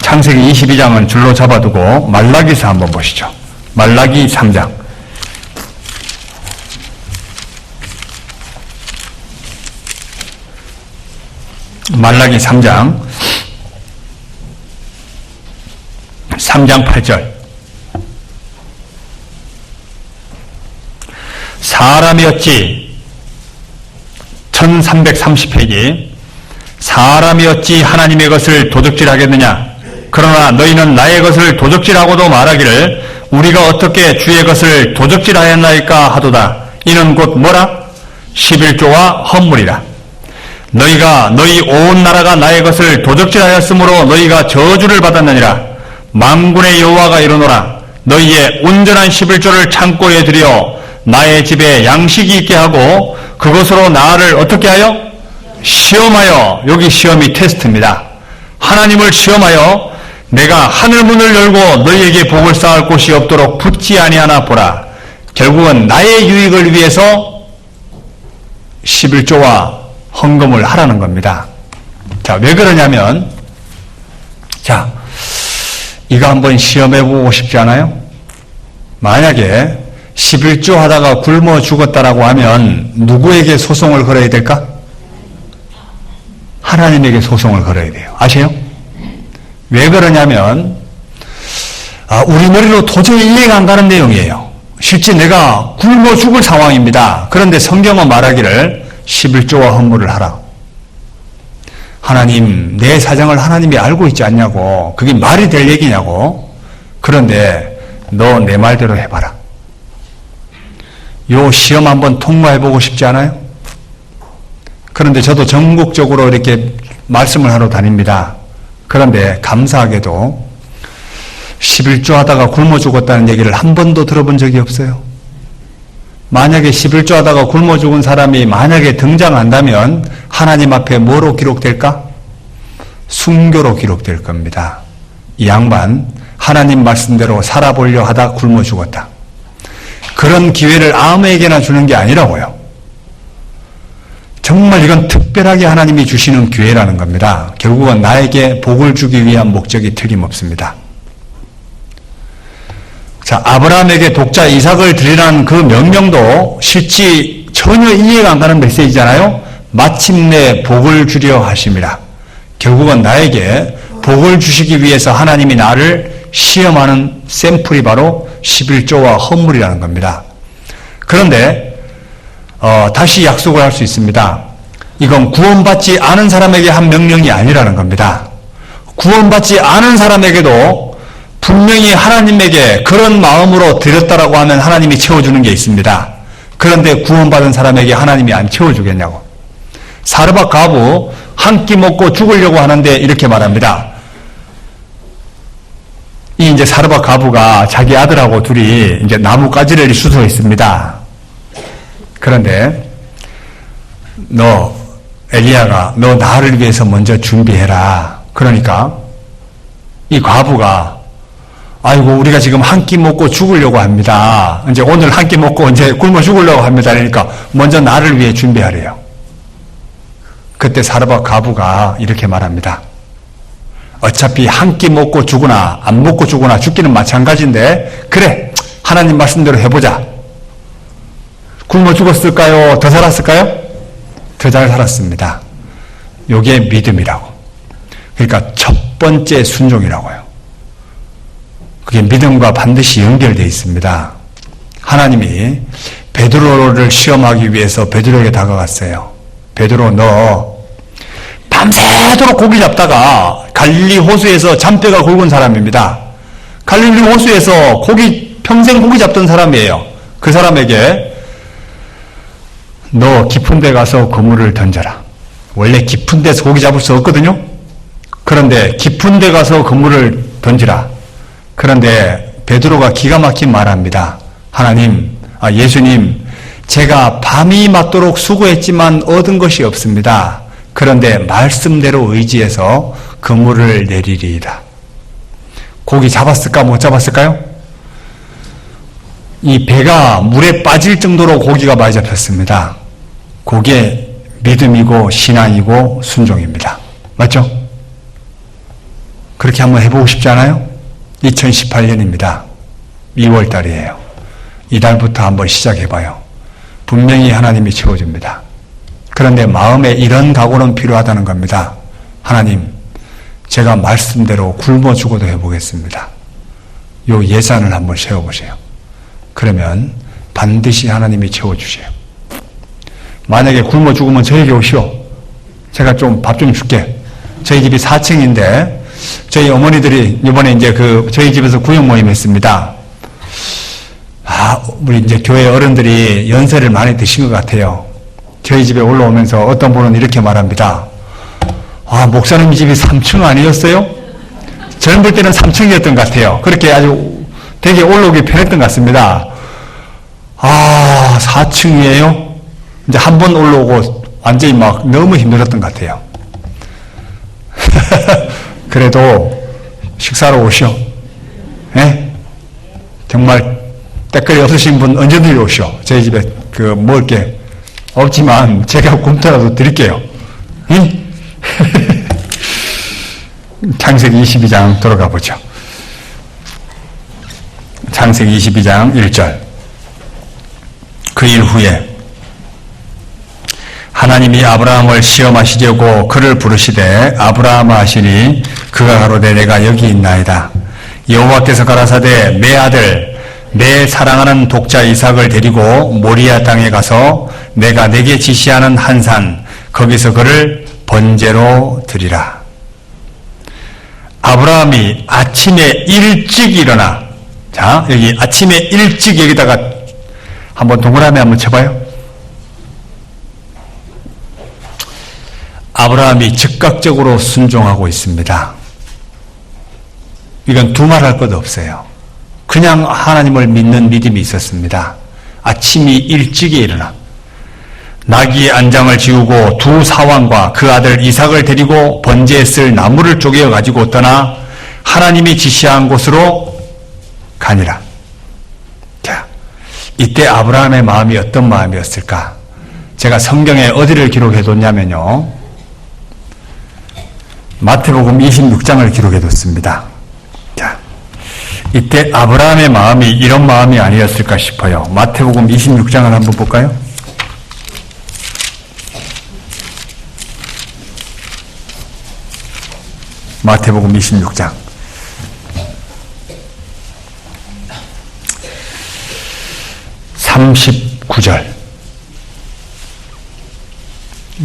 창세기 22장은 줄로 잡아두고 말라기서 한번 보시죠. 말라기 3장. 말라기 3장 8절. 사람이 어찌 1330페이지 사람이 어찌 하나님의 것을 도적질하겠느냐. 그러나 너희는 나의 것을 도적질하고도 말하기를 우리가 어떻게 주의 것을 도적질하였나이까 하도다. 이는 곧 뭐라? 11조와 헌물이라. 너희가 너희 온 나라가 나의 것을 도적질하였으므로 너희가 저주를 받았느니라. 만군의 여호와가 이르노라. 너희의 온전한 11조를 창고에 들여 나의 집에 양식이 있게 하고 그것으로 나를 어떻게 하여? 시험하여. 여기 시험이 테스트입니다. 하나님을 시험하여 내가 하늘문을 열고 너희에게 복을 쌓을 곳이 없도록 붙지 아니하나 보라. 결국은 나의 유익을 위해서 11조와 헌금을 하라는 겁니다. 자, 왜 그러냐면, 자, 이거 한번 시험해보고 싶지 않아요? 만약에 11조 하다가 굶어 죽었다라고 하면 누구에게 소송을 걸어야 될까? 하나님에게 소송을 걸어야 돼요. 아세요? 왜 그러냐면, 우리 머리로 도저히 이해가 안 가는 내용이에요. 실제 내가 굶어 죽을 상황입니다. 그런데 성경은 말하기를 11조와 헌물을 하라. 하나님, 내 사정을 하나님이 알고 있지 않냐고. 그게 말이 될 얘기냐고. 그런데 너 내 말대로 해봐라. 요 시험 한번 통과해보고 싶지 않아요? 그런데 저도 전국적으로 이렇게 말씀을 하러 다닙니다. 그런데 감사하게도 11조 하다가 굶어 죽었다는 얘기를 한 번도 들어본 적이 없어요. 만약에 11조 하다가 굶어 죽은 사람이 만약에 등장한다면 하나님 앞에 뭐로 기록될까? 순교로 기록될 겁니다. 이 양반 하나님 말씀대로 살아보려 하다 굶어 죽었다. 그런 기회를 아무에게나 주는 게 아니라고요. 정말 이건 특별하게 하나님이 주시는 기회라는 겁니다. 결국은 나에게 복을 주기 위한 목적이 틀림없습니다. 자, 아브라함에게 독자 이삭을 드리라는 그 명령도 실제 전혀 이해가 안 가는 메시지잖아요. 마침내 복을 주려 하심이라. 결국은 나에게 복을 주시기 위해서 하나님이 나를 시험하는 샘플이 바로 11조와 헌물이라는 겁니다. 그런데 다시 약속을 할 수 있습니다. 이건 구원받지 않은 사람에게 한 명령이 아니라는 겁니다. 구원받지 않은 사람에게도 분명히 하나님에게 그런 마음으로 드렸다라고 하면 하나님이 채워주는 게 있습니다. 그런데 구원받은 사람에게 하나님이 안 채워주겠냐고. 사르밧 과부 한 끼 먹고 죽으려고 하는데 이렇게 말합니다. 이 이제 사르밧 과부가 자기 아들하고 둘이 이제 나뭇가지를 수소했습니다. 그런데 엘리야가 너 나를 위해서 먼저 준비해라. 그러니까 이 과부가 아이고 우리가 지금 한 끼 먹고 죽으려고 합니다. 이제 오늘 한 끼 먹고 이제 굶어 죽으려고 합니다. 그러니까 먼저 나를 위해 준비하래요. 그때 사르밧 과부가 이렇게 말합니다. 어차피 한 끼 먹고 죽으나 안 먹고 죽으나 죽기는 마찬가지인데 그래 하나님 말씀대로 해보자. 굶어 죽었을까요? 더 살았을까요? 더 잘 살았습니다. 요게 믿음이라고. 그러니까 첫 번째 순종이라고요. 그게 믿음과 반드시 연결되어 있습니다. 하나님이 베드로를 시험하기 위해서 베드로에게 다가갔어요. 베드로 너 밤새도록 고기 잡다가 갈릴리 호수에서 잔뼈가 굵은 사람입니다. 갈릴리 호수에서 평생 고기 잡던 사람이에요. 그 사람에게 너 깊은 데 가서 그물을 던져라. 원래 깊은 데서 고기 잡을 수 없거든요. 그런데 깊은 데 가서 그물을 던지라. 그런데 베드로가 기가 막힌 말합니다. 예수님, 제가 밤이 맞도록 수고했지만 얻은 것이 없습니다. 그런데 말씀대로 의지해서 그물을 내리리이다. 고기 잡았을까 못 잡았을까요? 이 배가 물에 빠질 정도로 고기가 많이 잡혔습니다. 그게 믿음이고 신앙이고 순종입니다. 맞죠? 그렇게 한번 해보고 싶지 않아요? 2018년입니다. 2월 달이에요. 이달부터 한번 시작해봐요. 분명히 하나님이 채워줍니다. 그런데 마음에 이런 각오는 필요하다는 겁니다. 하나님, 제가 말씀대로 굶어 죽어도 해보겠습니다. 요 예산을 한번 세워보세요. 그러면 반드시 하나님이 채워주세요. 만약에 굶어 죽으면 저에게 오시오. 제가 좀 밥 좀 줄게. 저희 집이 4층인데 저희 어머니들이 이번에 이제 저희 집에서 구역 모임 했습니다. 우리 이제 교회 어른들이 연세를 많이 드신 것 같아요. 저희 집에 올라오면서 어떤 분은 이렇게 말합니다. 목사님 집이 3층 아니었어요? 젊을 때는 3층이었던 것 같아요. 그렇게 아주 되게 올라오기 편했던 것 같습니다. 4층이에요? 이제 한 번 올라오고 완전히 막 너무 힘들었던 것 같아요. 그래도 식사로 오시오. 예? 정말 때깔이 없으신 분 언제든지 오시오. 저희 집에 먹을 게 없지만 제가 굶더라도 드릴게요. 응? 창세기 22장 돌아가 보죠. 창세기 22장 1절. 그 일 후에 하나님이 아브라함을 시험하시려고 그를 부르시되 아브라함아 하시니 그가 가로되 내가 여기 있나이다. 여호와께서 가라사대 내 아들 내 사랑하는 독자 이삭을 데리고 모리아 땅에 가서 내가 내게 지시하는 한 산 거기서 그를 번제로 드리라. 아브라함이 아침에 일찍 일어나. 자, 여기 아침에 일찍 여기다가 한번 동그라미 한번 쳐봐요. 아브라함이 즉각적으로 순종하고 있습니다. 이건 두말할 것 없어요. 그냥 하나님을 믿는 믿음이 있었습니다. 아침이 일찍이 일어나 나귀의 안장을 지우고 두 사환과 그 아들 이삭을 데리고 번제에 쓸 나무를 쪼개어 가지고 떠나 하나님이 지시한 곳으로 가니라. 자, 이때 아브라함의 마음이 어떤 마음이었을까? 제가 성경에 어디를 기록해뒀냐면요, 마태복음 26장을 기록해뒀습니다. 자, 이때 아브라함의 마음이 이런 마음이 아니었을까 싶어요. 마태복음 26장을 한번 볼까요? 마태복음 26장 39절.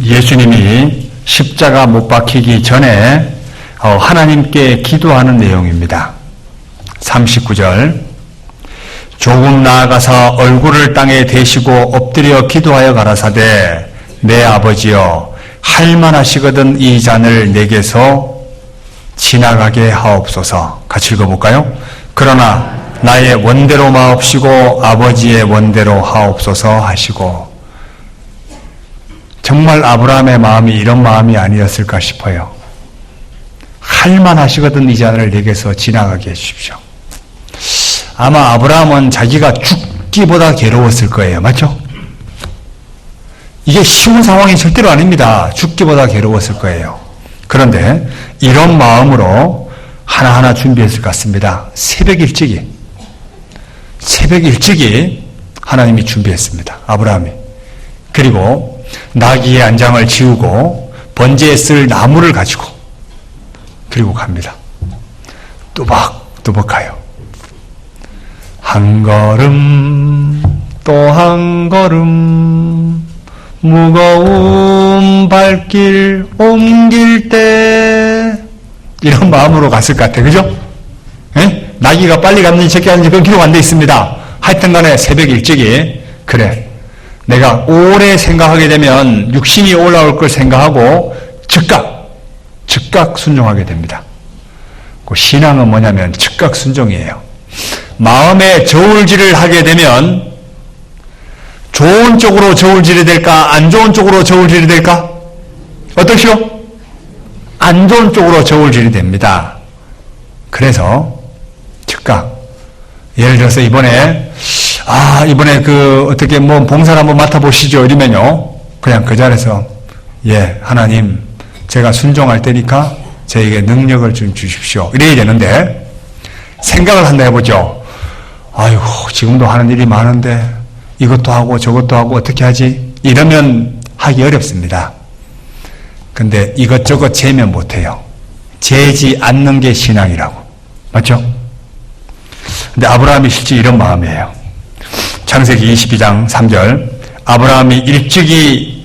예수님이 십자가 못 박히기 전에 하나님께 기도하는 내용입니다. 39절. 조금 나아가서 얼굴을 땅에 대시고 엎드려 기도하여 가라사대 내 아버지여 할만하시거든 이 잔을 내게서 지나가게 하옵소서. 같이 읽어볼까요? 그러나 나의 원대로 마옵시고 아버지의 원대로 하옵소서 하시고. 정말 아브라함의 마음이 이런 마음이 아니었을까 싶어요. 할만하시거든 이 잔을 내게서 지나가게 해주십시오. 아마 아브라함은 자기가 죽기보다 괴로웠을 거예요. 맞죠? 이게 쉬운 상황이 절대로 아닙니다. 죽기보다 괴로웠을 거예요. 그런데 이런 마음으로 하나하나 준비했을 것 같습니다. 새벽 일찍이 하나님이 준비했습니다. 아브라함이. 그리고 나귀의 안장을 지우고 번제에 쓸 나무를 가지고 그리고 갑니다. 또박또박 가요. 한 걸음 또 한 걸음 무거운 발길 옮길 때 이런 마음으로 갔을 것 같아요. 그죠? 예? 나귀가 빨리 갔는지 적게 갔는지 그건 기록 안 돼 있습니다. 하여튼 간에 새벽 일찍이 그래 내가 오래 생각하게 되면 육신이 올라올 걸 생각하고 즉각 순종하게 됩니다. 그 신앙은 뭐냐면 즉각 순종이에요. 마음에 저울질을 하게 되면 좋은 쪽으로 저울질이 될까? 안 좋은 쪽으로 저울질이 될까? 어떠시오? 안 좋은 쪽으로 저울질이 됩니다. 그래서 즉각 예를 들어서 이번에 어떻게 봉사를 한번 맡아보시죠 이러면요 그냥 그 자리에서 예 하나님 제가 순종할 때니까 저에게 능력을 좀 주십시오 이래야 되는데 생각을 한다 해보죠. 아이고 지금도 하는 일이 많은데 이것도 하고 저것도 하고 어떻게 하지? 이러면 하기 어렵습니다. 근데 이것저것 재면 못해요. 재지 않는 게 신앙이라고. 맞죠? 근데 아브라함이 실제 이런 마음이에요. 창세기 22장 3절. 아브라함이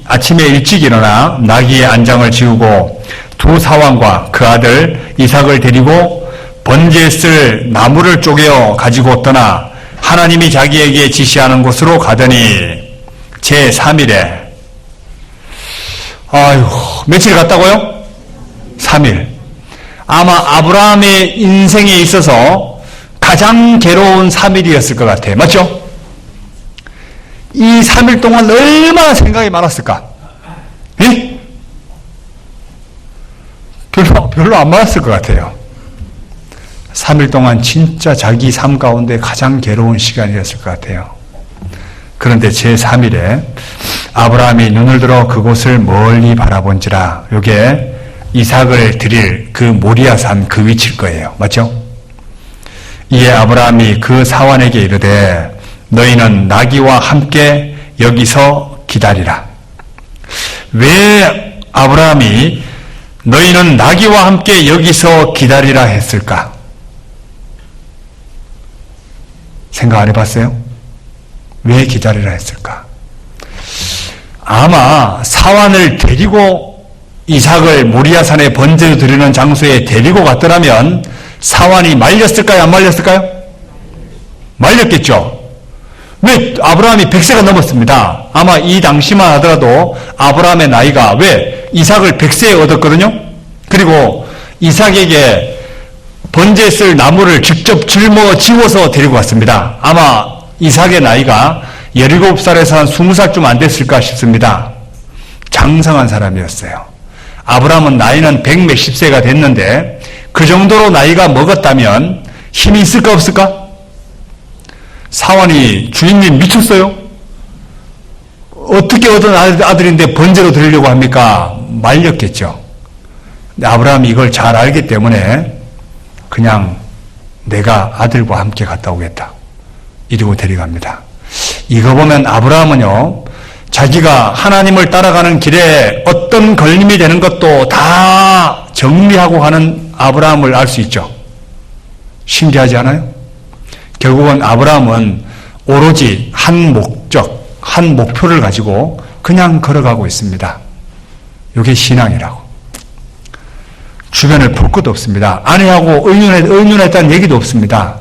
아침에 일찍 일어나 나귀의 안장을 지우고 두 사환과 그 아들 이삭을 데리고 번제에 쓸 나무를 쪼개어 가지고 떠나 하나님이 자기에게 지시하는 곳으로 가더니 제3일에 며칠 갔다고요? 3일. 아마 아브라함의 인생에 있어서 가장 괴로운 3일이었을 것 같아요. 맞죠? 이 3일 동안 얼마나 생각이 많았을까? 예? 별로 안 많았을 것 같아요. 3일 동안 진짜 자기 삶 가운데 가장 괴로운 시간이었을 것 같아요. 그런데 제3일에 아브라함이 눈을 들어 그곳을 멀리 바라본지라, 요게 이삭을 드릴 그 모리아산 그 위치일 거예요. 맞죠? 이에 아브라함이 그 사환에게 이르되 너희는 나귀와 함께 여기서 기다리라. 왜 아브라함이 너희는 나귀와 함께 여기서 기다리라 했을까? 생각 안 해봤어요? 왜 기다리라 했을까? 아마 사환을 데리고 이삭을 모리아산에 번제로 드리는 장소에 데리고 갔더라면 사환이 말렸을까요? 안 말렸을까요? 말렸겠죠. 왜? 아브라함이 100세가 넘었습니다. 아마 이 당시만 하더라도 아브라함의 나이가, 왜? 이삭을 100세에 얻었거든요. 그리고 이삭에게 번제에 쓸 나무를 직접 짊어지워서 데리고 왔습니다. 아마 이삭의 나이가 17살에서 한 20살쯤 안 됐을까 싶습니다. 장성한 사람이었어요. 아브라함은 나이는 100몇십 세가 됐는데 그 정도로 나이가 먹었다면 힘이 있을까 없을까? 사환이 주인님 미쳤어요? 어떻게 얻은 아들인데 번제로 드리려고 합니까? 말렸겠죠. 근데 아브라함이 이걸 잘 알기 때문에 그냥 내가 아들과 함께 갔다 오겠다, 이러고 데려갑니다. 이거 보면 아브라함은요, 자기가 하나님을 따라가는 길에 어떤 걸림이 되는 것도 다 정리하고 가는 아브라함을 알 수 있죠. 신기하지 않아요? 결국은 아브라함은 오로지 한 목적, 한 목표를 가지고 그냥 걸어가고 있습니다. 이게 신앙이라고. 주변을 볼 것도 없습니다. 아내하고 의논했다는 얘기도 없습니다.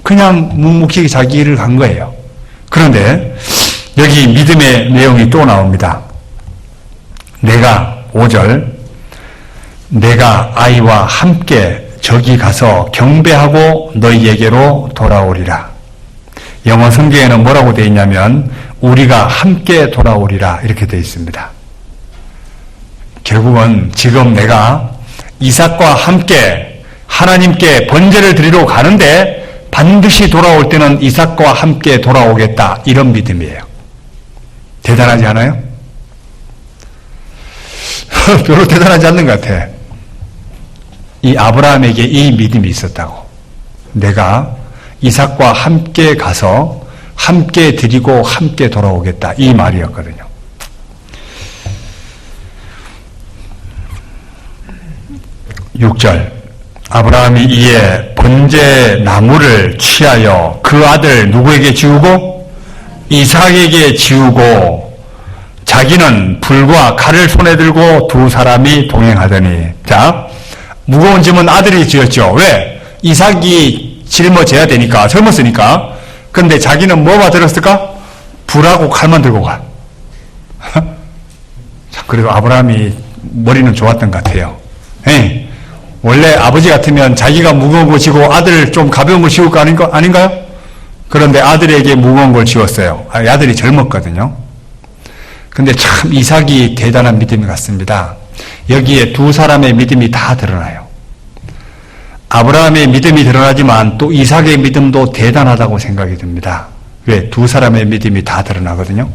그냥 묵묵히 자기 일을 간 거예요. 그런데 여기 믿음의 내용이 또 나옵니다. 5절, 내가 아이와 함께 저기 가서 경배하고 너희에게로 돌아오리라. 영어 성경에는 뭐라고 되어 있냐면 우리가 함께 돌아오리라 이렇게 되어 있습니다. 결국은 지금 내가 이삭과 함께 하나님께 번제를 드리러 가는데 반드시 돌아올 때는 이삭과 함께 돌아오겠다, 이런 믿음이에요. 대단하지 않아요? 별로 대단하지 않는 것 같아. 이 아브라함에게 이 믿음이 있었다고. 내가 이삭과 함께 가서 함께 드리고 함께 돌아오겠다, 이 말이었거든요. (6절) 아브라함이 이에 번제 나무를 취하여 그 아들 누구에게 지우고? 이삭에게 지우고 자기는 불과 칼을 손에 들고 두 사람이 동행하더니, 자, 무거운 짐은 아들이 지었죠. 왜? 이삭이 짊어져야 되니까, 젊었으니까. 근데 자기는 뭐가 들었을까? 불하고 칼만 들고 가. 그리고 아브라함이 머리는 좋았던 것 같아요. 에이. 원래 아버지 같으면 자기가 무거운 거 지고 아들 좀 가벼운 걸 지울 거 아닌가요? 그런데 아들에게 무거운 걸 지웠어요. 아들이 젊었거든요. 근데 참 이삭이 대단한 믿음이 같습니다. 여기에 두 사람의 믿음이 다 드러나요. 아브라함의 믿음이 드러나지만 또 이삭의 믿음도 대단하다고 생각이 듭니다. 왜? 두 사람의 믿음이 다 드러나거든요.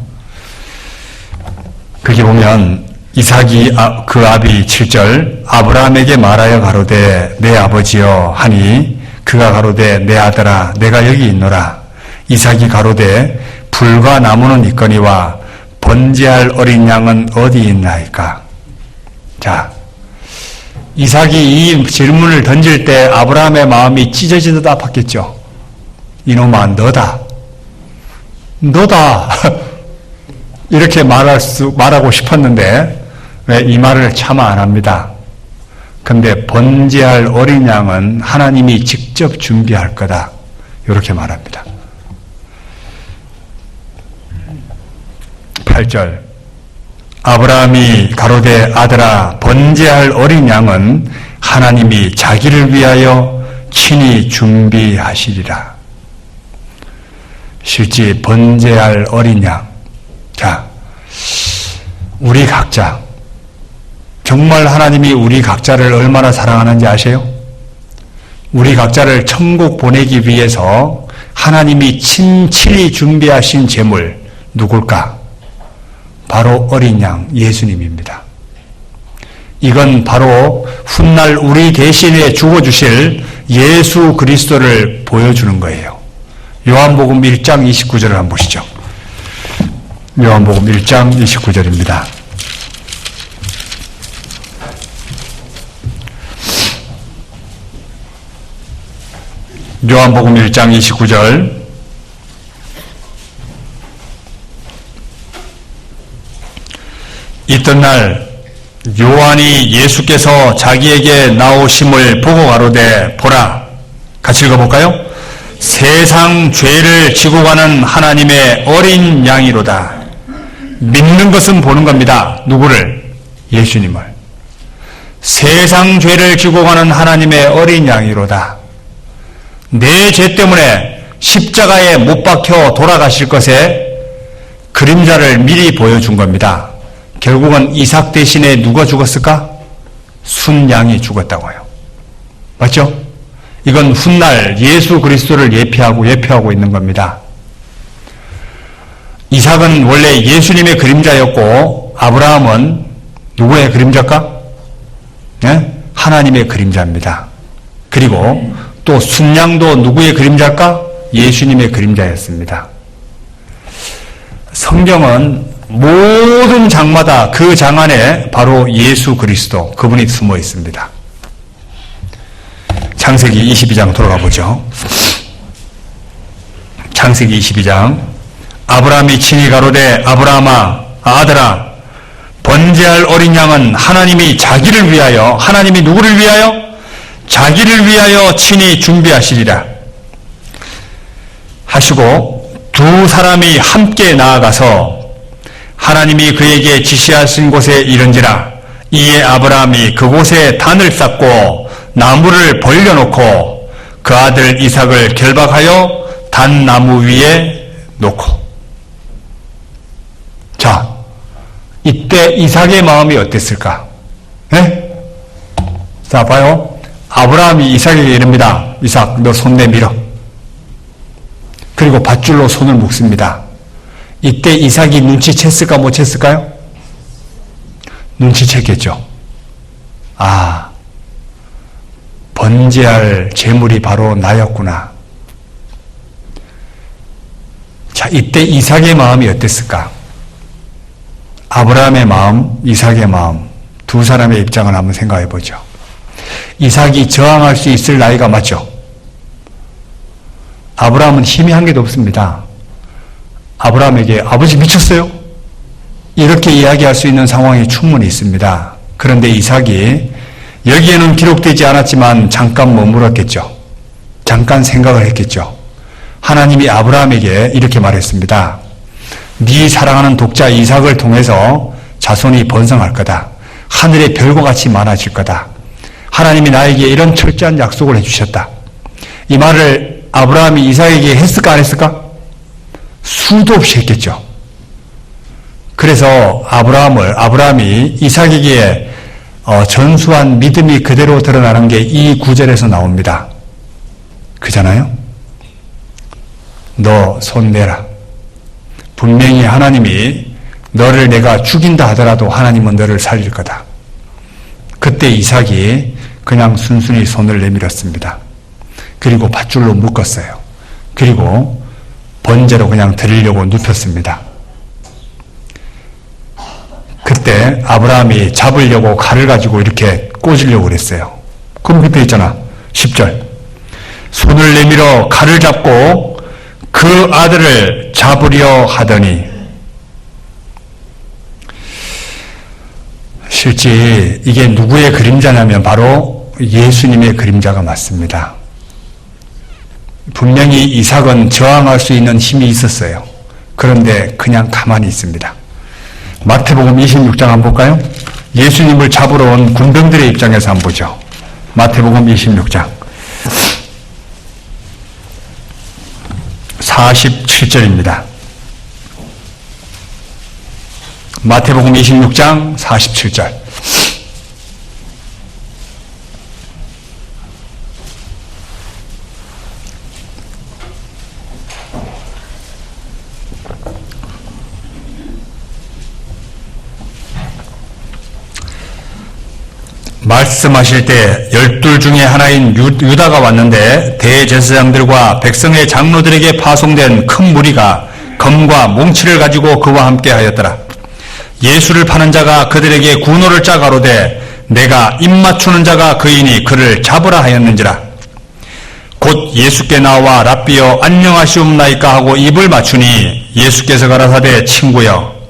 거기 보면 이삭이 그 아비 7절 아브라함에게 말하여 가로되 내 아버지여 하니 그가 가로되 내 아들아 내가 여기 있노라. 이삭이 가로되 불과 나무는 있거니와 번제할 어린 양은 어디 있나이까. 자, 이삭이 이 질문을 던질 때 아브라함의 마음이 찢어지듯 아팠겠죠. 이놈아 너다 이렇게 말하고 싶었는데 왜 이 말을 차마 안 합니다. 근데 번제할 어린 양은 하나님이 직접 준비할 거다, 이렇게 말합니다. 8절 아브라함이 가로되 아들아 번제할 어린 양은 하나님이 자기를 위하여 친히 준비하시리라. 실제 번제할 어린 양. 자, 우리 각자 정말 하나님이 우리 각자를 얼마나 사랑하는지 아세요? 우리 각자를 천국 보내기 위해서 하나님이 친히 준비하신 제물 누굴까? 바로 어린 양 예수님입니다. 이건 바로 훗날 우리 대신에 죽어주실 예수 그리스도를 보여주는 거예요. 요한복음 1장 29절을 한번 보시죠. 요한복음 1장 29절입니다. 요한복음 1장 29절. 이튿날 요한이 예수께서 자기에게 나오심을 보고 가로되 보라. 같이 읽어볼까요? 세상 죄를 지고 가는 하나님의 어린 양이로다. 믿는 것은 보는 겁니다. 누구를? 예수님을. 세상 죄를 지고 가는 하나님의 어린 양이로다. 내 죄 때문에 십자가에 못 박혀 돌아가실 것에 그림자를 미리 보여준 겁니다. 결국은 이삭 대신에 누가 죽었을까? 순양이 죽었다고요. 맞죠? 이건 훗날 예수 그리스도를 예표하고 있는 겁니다. 이삭은 원래 예수님의 그림자였고 아브라함은 누구의 그림자일까? 네? 하나님의 그림자입니다. 그리고 또 순양도 누구의 그림자일까? 예수님의 그림자였습니다. 성경은 모든 장마다 그 장 안에 바로 예수 그리스도, 그분이 숨어 있습니다. 창세기 22장 돌아가 보죠. 창세기 22장. 아브라함이 친히 가로되 아브라함아, 아들아, 번제할 어린 양은 하나님이 자기를 위하여, 하나님이 누구를 위하여? 자기를 위하여 친히 준비하시리라 하시고 두 사람이 함께 나아가서 하나님이 그에게 지시하신 곳에 이른지라. 이에 아브라함이 그곳에 단을 쌓고 나무를 벌려놓고 그 아들 이삭을 결박하여 단나무 위에 놓고. 자, 이때 이삭의 마음이 어땠을까? 네? 자, 봐요. 아브라함이 이삭에게 이릅니다. 이삭, 너 손 내밀어. 그리고 밧줄로 손을 묶습니다. 이때 이삭이 눈치챘을까 못 챘을까요? 눈치챘겠죠. 아, 번제할 제물이 바로 나였구나. 자, 이때 이삭의 마음이 어땠을까? 아브라함의 마음, 이삭의 마음, 두 사람의 입장을 한번 생각해 보죠. 이삭이 저항할 수 있을 나이가 맞죠? 아브라함은 힘이 한 개도 없습니다. 아브라함에게 아버지 미쳤어요? 이렇게 이야기할 수 있는 상황이 충분히 있습니다. 그런데 이삭이 여기에는 기록되지 않았지만 잠깐 머물었겠죠. 잠깐 생각을 했겠죠. 하나님이 아브라함에게 이렇게 말했습니다. 네 사랑하는 독자 이삭을 통해서 자손이 번성할 거다. 하늘의 별과 같이 많아질 거다. 하나님이 나에게 이런 철저한 약속을 해주셨다. 이 말을 아브라함이 이삭에게 했을까 안 했을까? 수도 없이 했겠죠. 그래서 아브라함이 이삭에게 전수한 믿음이 그대로 드러나는 게 이 구절에서 나옵니다. 그잖아요? 너 손 내라. 분명히 하나님이 너를 내가 죽인다 하더라도 하나님은 너를 살릴 거다. 그때 이삭이 그냥 순순히 손을 내밀었습니다. 그리고 밧줄로 묶었어요. 그리고 번제로 그냥 드리려고 눕혔습니다. 그때 아브라함이 잡으려고 칼을 가지고 이렇게 꽂으려고 그랬어요. 그럼 그때 있잖아. 10절. 손을 내밀어 칼을 잡고 그 아들을 잡으려 하더니, 실제 이게 누구의 그림자냐면 바로 예수님의 그림자가 맞습니다. 분명히 이삭은 저항할 수 있는 힘이 있었어요. 그런데 그냥 가만히 있습니다. 마태복음 26장 한번 볼까요? 예수님을 잡으러 온 군병들의 입장에서 한번 보죠. 마태복음 26장. 47절입니다. 마태복음 26장 47절. 말씀하실 때 12 중에 하나인 유다가 왔는데 대제사장들과 백성의 장로들에게 파송된 큰 무리가 검과 몽치를 가지고 그와 함께 하였더라. 예수를 파는 자가 그들에게 군호를 짜 가로되 내가 입맞추는 자가 그이니 그를 잡으라 하였는지라. 곧 예수께 나와 랍비여 안녕하시옵나이까 하고 입을 맞추니 예수께서 가라사대 친구여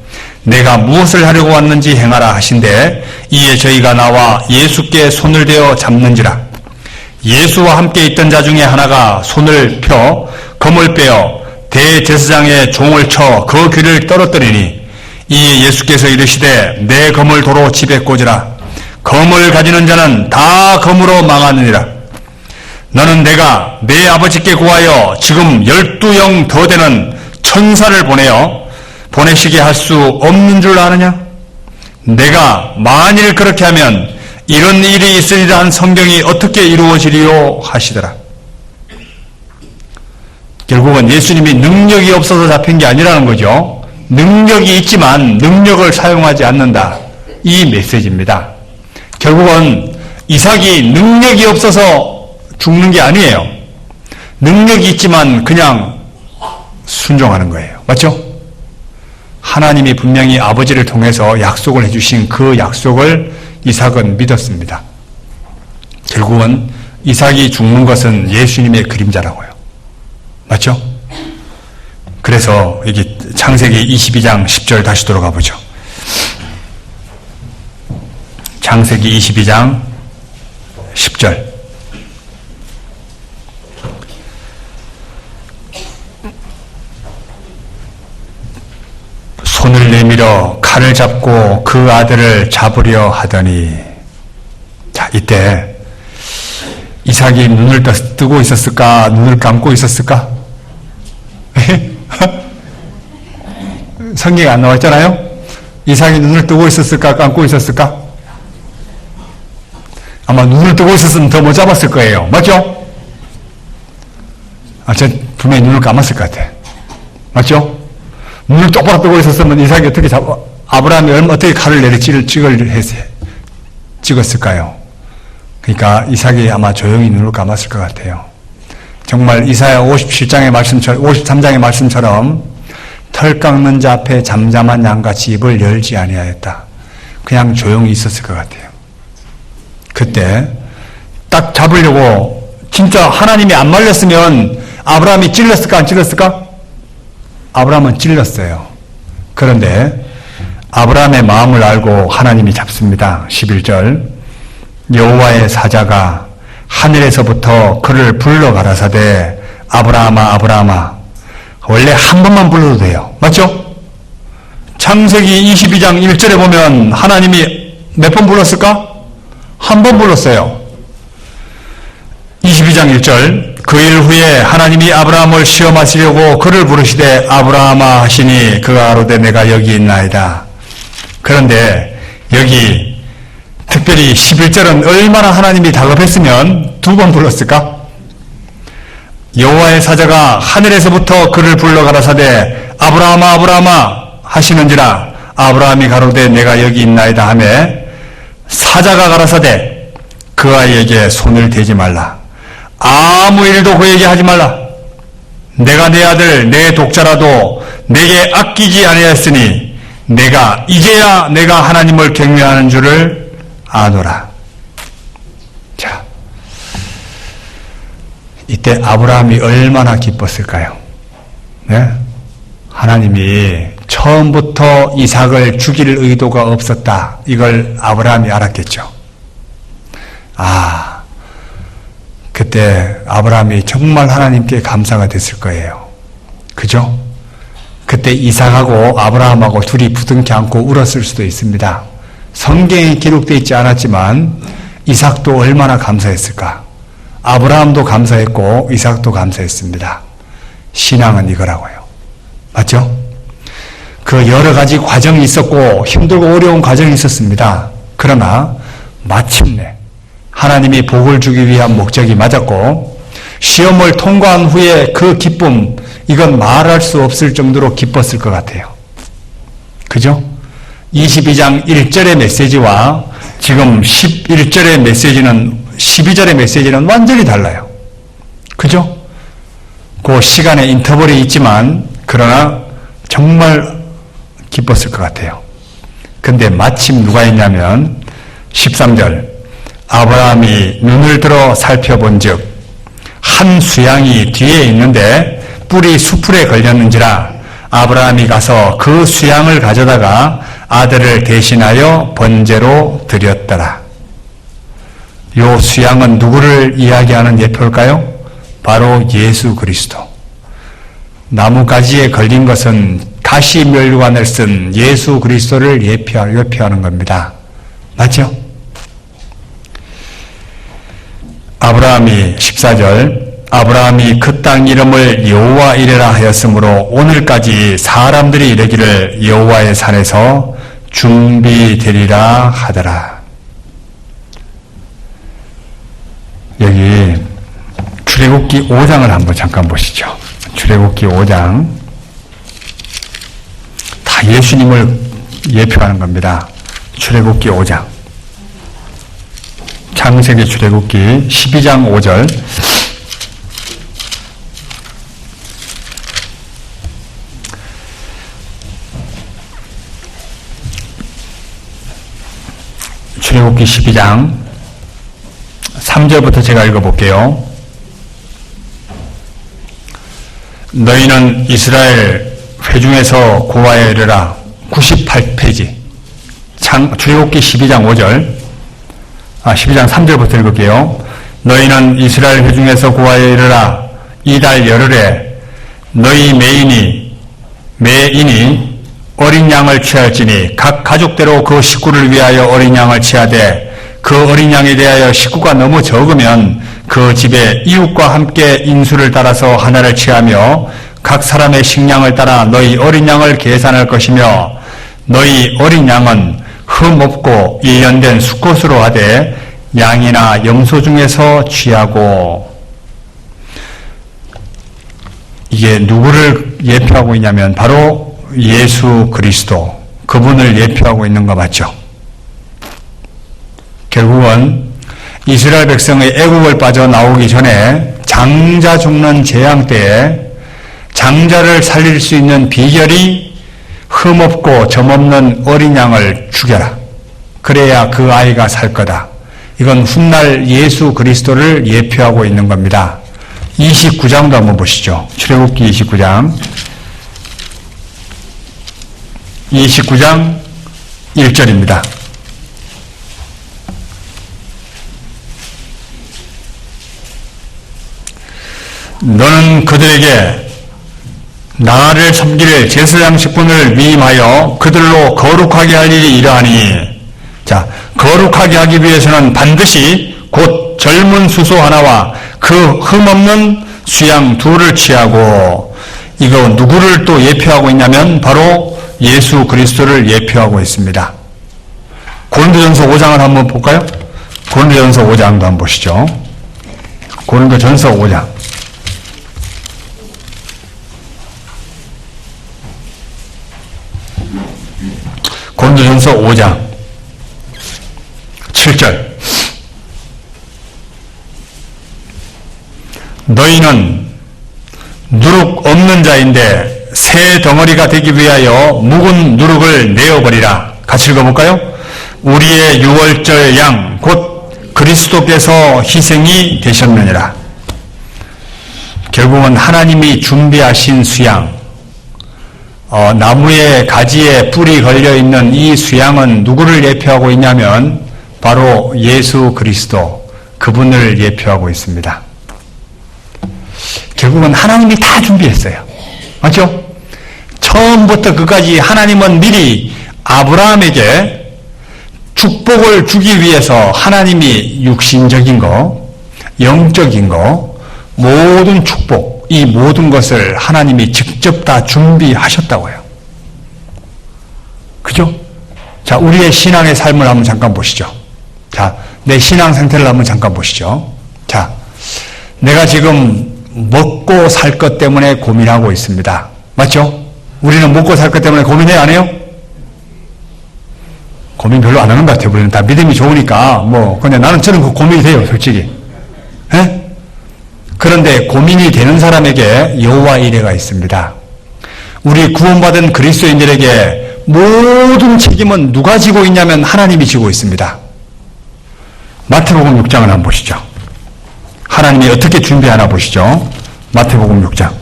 내가 무엇을 하려고 왔는지 행하라 하신대 이에 저희가 나와 예수께 손을 대어 잡는지라. 예수와 함께 있던 자 중에 하나가 손을 펴 검을 빼어 대제사장의 종을 쳐 그 귀를 떨어뜨리니 이에 예수께서 이르시되 내 검을 도로 집에 꽂으라. 검을 가지는 자는 다 검으로 망하느니라. 너는 내가 내 아버지께 구하여 지금 12영 더 되는 천사를 보내시게 할 수 없는 줄 아느냐? 내가 만일 그렇게 하면 이런 일이 있으리라 한 성경이 어떻게 이루어지리요 하시더라. 결국은 예수님이 능력이 없어서 잡힌 게 아니라는 거죠. 능력이 있지만 능력을 사용하지 않는다. 이 메시지입니다. 결국은 이삭이 능력이 없어서 죽는 게 아니에요. 능력이 있지만 그냥 순종하는 거예요. 맞죠? 하나님이 분명히 아버지를 통해서 약속을 해주신 그 약속을 이삭은 믿었습니다. 결국은 이삭이 죽는 것은 예수님의 그림자라고요. 맞죠? 그래서 여기 창세기 22장 10절 다시 돌아가 보죠. 창세기 22장 10절. 손을 내밀어 칼을 잡고 그 아들을 잡으려 하더니, 자, 이때 이삭이 눈을 뜨고 있었을까? 눈을 감고 있었을까? 성경에 안 나왔잖아요? 이삭이 눈을 뜨고 있었을까? 감고 있었을까? 아마 눈을 뜨고 있었으면 더 못 잡았을 거예요. 맞죠? 전 분명히 눈을 감았을 것 같아. 맞죠? 눈을 똑바로 뜨고 있었으면 이삭이 어떻게 아브라함이 어떻게 칼을 내려 찍었을까요? 그러니까 이삭이 아마 조용히 눈을 감았을 것 같아요. 정말 이사야 57장의 말씀처럼, 53장의 말씀처럼 털 깎는 자 앞에 잠잠한 양같이 입을 열지 아니하였다. 그냥 조용히 있었을 것 같아요. 그때 딱 잡으려고 진짜 하나님이 안 말렸으면 아브라함이 찔렀을까 안 찔렀을까? 아브라함은 찔렀어요. 그런데 아브라함의 마음을 알고 하나님이 잡습니다. 11절 여호와의 사자가 하늘에서부터 그를 불러 가라사대 아브라함아 아브라함아. 원래 한 번만 불러도 돼요. 맞죠? 창세기 22장 1절에 보면 하나님이 몇 번 불렀을까? 한 번 불렀어요. 22장 1절 그 일 후에 하나님이 아브라함을 시험하시려고 그를 부르시되 아브라함아 하시니 그가 가로되 내가 여기 있나이다. 그런데 여기 특별히 11절은 얼마나 하나님이 다급했으면 두 번 불렀을까? 여호와의 사자가 하늘에서부터 그를 불러 가라사대 아브라함아 아브라함아 하시는지라. 아브라함이 가로되 내가 여기 있나이다 하매 사자가 가라사대 그 아이에게 손을 대지 말라. 아무 일도 그에게 하지 말라. 내가 내 아들 내 독자라도 내게 아끼지 아니하였으니 내가 이제야 내가 하나님을 경외하는 줄을 아노라. 자, 이때 아브라함이 얼마나 기뻤을까요? 네? 하나님이 처음부터 이삭을 죽일 의도가 없었다. 이걸 아브라함이 알았겠죠. 그때 아브라함이 정말 하나님께 감사가 됐을 거예요. 그죠? 그때 이삭하고 아브라함하고 둘이 부둥켜 안고 울었을 수도 있습니다. 성경에 기록되어 있지 않았지만 이삭도 얼마나 감사했을까? 아브라함도 감사했고 이삭도 감사했습니다. 신앙은 이거라고요. 맞죠? 그 여러 가지 과정이 있었고 힘들고 어려운 과정이 있었습니다. 그러나 마침내 하나님이 복을 주기 위한 목적이 맞았고 시험을 통과한 후에 그 기쁨, 이건 말할 수 없을 정도로 기뻤을 것 같아요. 그죠? 22장 1절의 메시지와 지금 11절의 메시지는 12절의 메시지는 완전히 달라요. 그죠? 그 시간에 인터벌이 있지만 그러나 정말 기뻤을 것 같아요. 근데 마침 누가 있냐면 13절 아브라함이 눈을 들어 살펴본즉 한 수양이 뒤에 있는데 뿔이 수풀에 걸렸는지라 아브라함이 가서 그 수양을 가져다가 아들을 대신하여 번제로 드렸더라. 요 수양은 누구를 이야기하는 예표일까요? 바로 예수 그리스도. 나무가지에 걸린 것은 가시면류관을 쓴 예수 그리스도를 예표하는 겁니다. 맞죠? 아브라함이 14절 아브라함이 그 땅 이름을 여호와 이레라 하였으므로 오늘까지 사람들이 이르기를 여호와의 산에서 준비되리라 하더라. 여기 출애굽기 5장을 한번 잠깐 보시죠. 출애굽기 5장 다 예수님을 예표하는 겁니다. 출애굽기 5장 창세기 출애굽기 12장 5절 출애굽기 12장 3절부터 제가 읽어볼게요. 너희는 이스라엘 회중에서 고아에 이르라. 98페이지 출애굽기 12장 5절 12장 3절부터 읽을게요. 너희는 이스라엘 회중에서 고아에 이르라. 이달 열흘에 너희 매인이 어린 양을 취할지니 각 가족대로 그 식구를 위하여 어린 양을 취하되 그 어린 양에 대하여 식구가 너무 적으면 그 집에 이웃과 함께 인수를 따라서 하나를 취하며 각 사람의 식량을 따라 너희 어린 양을 계산할 것이며 너희 어린 양은 흠 없고 일련된 수컷으로 하되 양이나 염소 중에서 취하고. 이게 누구를 예표하고 있냐면 바로 예수 그리스도, 그분을 예표하고 있는 거 맞죠? 결국은 이스라엘 백성의 애국을 빠져나오기 전에 장자 죽는 재앙 때에 장자를 살릴 수 있는 비결이 흠없고 점없는 어린 양을 죽여라. 그래야 그 아이가 살 거다. 이건 훗날 예수 그리스도를 예표하고 있는 겁니다. 29장도 한번 보시죠. 출애굽기 29장 1절입니다. 너는 그들에게 나를 섬길 제사장 직분을 위임하여 그들로 거룩하게 할 일이 이러하니. 자, 거룩하게 하기 위해서는 반드시 곧 젊은 수소 하나와 그 흠없는 수양 둘을 취하고. 이거 누구를 또 예표하고 있냐면 바로 예수 그리스도를 예표하고 있습니다. 고린도전서 5장을 한번 볼까요? 고린도전서 5장도 한번 보시죠. 고린도전서 5장 고린도전서 5장 7절 너희는 누룩 없는 자인데 새 덩어리가 되기 위하여 묵은 누룩을 내어버리라. 같이 읽어볼까요? 우리의 유월절 양 곧 그리스도께서 희생이 되셨느니라. 결국은 하나님이 준비하신 수양, 나무의 가지에 뿔이 걸려있는 이 수양은 누구를 예표하고 있냐면 바로 예수 그리스도, 그분을 예표하고 있습니다. 결국은 하나님이 다 준비했어요. 맞죠? 처음부터 끝까지 하나님은 미리 아브라함에게 축복을 주기 위해서 하나님이 육신적인 거, 영적인 거, 모든 축복, 이 모든 것을 하나님이 직접 다 준비하셨다고 해요. 그죠? 자, 우리의 신앙의 삶을 한번 잠깐 보시죠. 자, 내 신앙 상태를 한번 잠깐 보시죠. 자, 내가 지금 먹고 살 것 때문에 고민하고 있습니다. 맞죠? 우리는 먹고 살 것 때문에 고민해요, 안 해요? 고민 별로 안 하는 것 같아요. 우리는 다 믿음이 좋으니까. 근데 저는 그 고민이 돼요, 솔직히. 에? 그런데 고민이 되는 사람에게 여호와 이레가 있습니다. 우리 구원받은 그리스도인들에게 모든 책임은 누가 지고 있냐면 하나님이 지고 있습니다. 마태복음 6장을 한번 보시죠. 하나님이 어떻게 준비하나 보시죠. 마태복음 6장.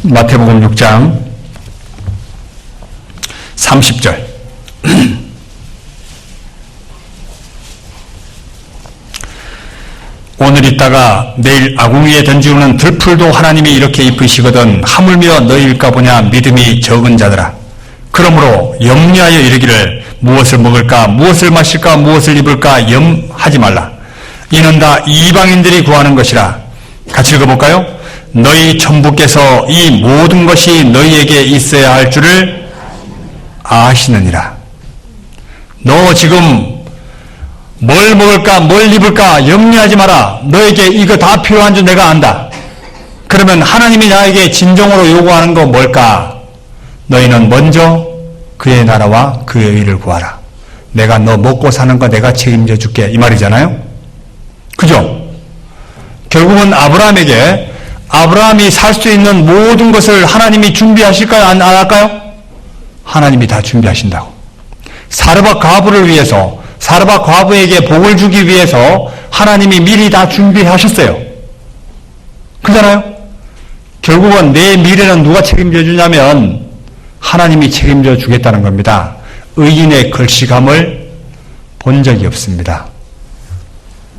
마태복음 6장 30절. 오늘 있다가 내일 아궁이에 던지우는 들풀도 하나님이 이렇게 입으시거든 하물며 너희일까 보냐 믿음이 적은 자들아. 그러므로 염려하여 이르기를 무엇을 먹을까 무엇을 마실까 무엇을 입을까 염하지 말라. 이는 다 이방인들이 구하는 것이라. 같이 읽어볼까요? 너희 천부께서 이 모든 것이 너희에게 있어야 할 줄을 아시느니라. 너 지금 뭘 먹을까 뭘 입을까 염려하지 마라. 너에게 이거 다 필요한 줄 내가 안다. 그러면 하나님이 나에게 진정으로 요구하는 거 뭘까? 너희는 먼저 그의 나라와 그의 의를 구하라. 내가 너 먹고 사는 거 내가 책임져 줄게, 이 말이잖아요. 그죠? 결국은 아브라함이 살 수 있는 모든 것을 하나님이 준비하실까요? 안 할까요? 하나님이 다 준비하신다고. 사르밧 과부에게 복을 주기 위해서 하나님이 미리 다 준비하셨어요. 그잖아요? 결국은 내 미래는 누가 책임져 주냐면 하나님이 책임져 주겠다는 겁니다. 의인의 걸시감을 본 적이 없습니다.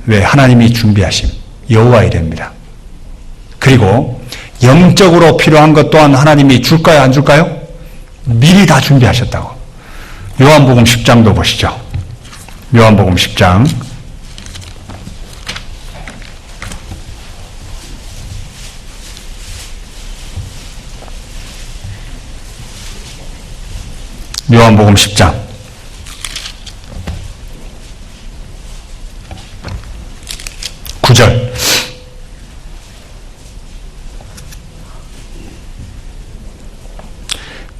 왜? 하나님이 준비하심. 여호와 이레입니다. 그리고 영적으로 필요한 것 또한 하나님이 줄까요? 안 줄까요? 미리 다 준비하셨다고. 요한복음 10장도 보시죠. 요한복음 10장. 요한복음 10장. 9절.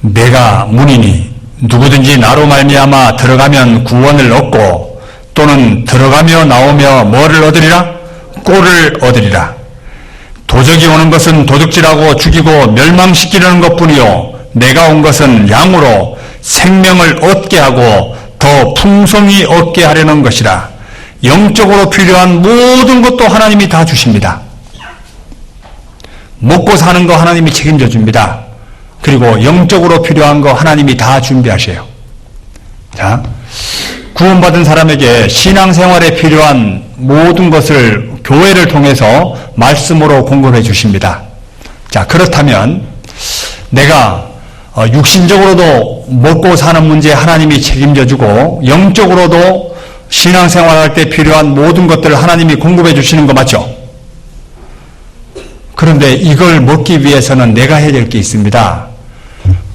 내가 문이니 누구든지 나로 말미암아 들어가면 구원을 얻고 또는 들어가며 나오며 뭐를 얻으리라? 꼴을 얻으리라. 도적이 오는 것은 도둑질하고 죽이고 멸망시키려는 것뿐이요 내가 온 것은 양으로 생명을 얻게 하고 더 풍성히 얻게 하려는 것이라. 영적으로 필요한 모든 것도 하나님이 다 주십니다. 먹고 사는 거 하나님이 책임져 줍니다. 그리고 영적으로 필요한 거 하나님이 다 준비하셔요. 자, 구원받은 사람에게 신앙생활에 필요한 모든 것을 교회를 통해서 말씀으로 공급해 주십니다. 자, 그렇다면 내가 육신적으로도 먹고 사는 문제 하나님이 책임져 주고 영적으로도 신앙생활할 때 필요한 모든 것들을 하나님이 공급해 주시는 거 맞죠? 그런데 이걸 먹기 위해서는 내가 해야 될 게 있습니다.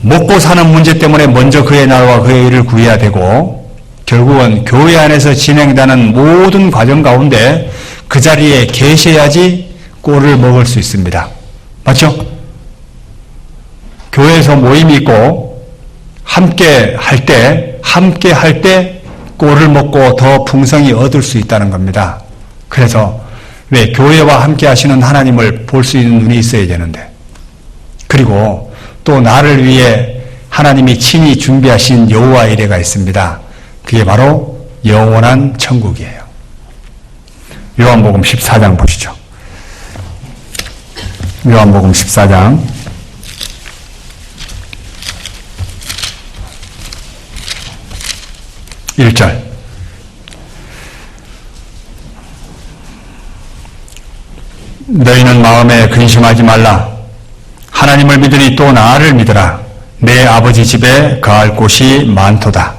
먹고 사는 문제 때문에 먼저 그의 나라와 그의 일을 구해야 되고 결국은 교회 안에서 진행되는 모든 과정 가운데 그 자리에 계셔야지 꼴을 먹을 수 있습니다. 맞죠? 교회에서 모임이 있고 함께 할 때 꼴을 먹고 더 풍성히 얻을 수 있다는 겁니다. 그래서 왜 교회와 함께 하시는 하나님을 볼 수 있는 눈이 있어야 되는데 그리고 또 나를 위해 하나님이 친히 준비하신 여호와 이레가 있습니다. 그게 바로 영원한 천국이에요. 요한복음 14장 보시죠. 요한복음 14장 1절. 너희는 마음에 근심하지 말라. 하나님을 믿으니 또 나를 믿으라. 내 아버지 집에 거할 곳이 많도다.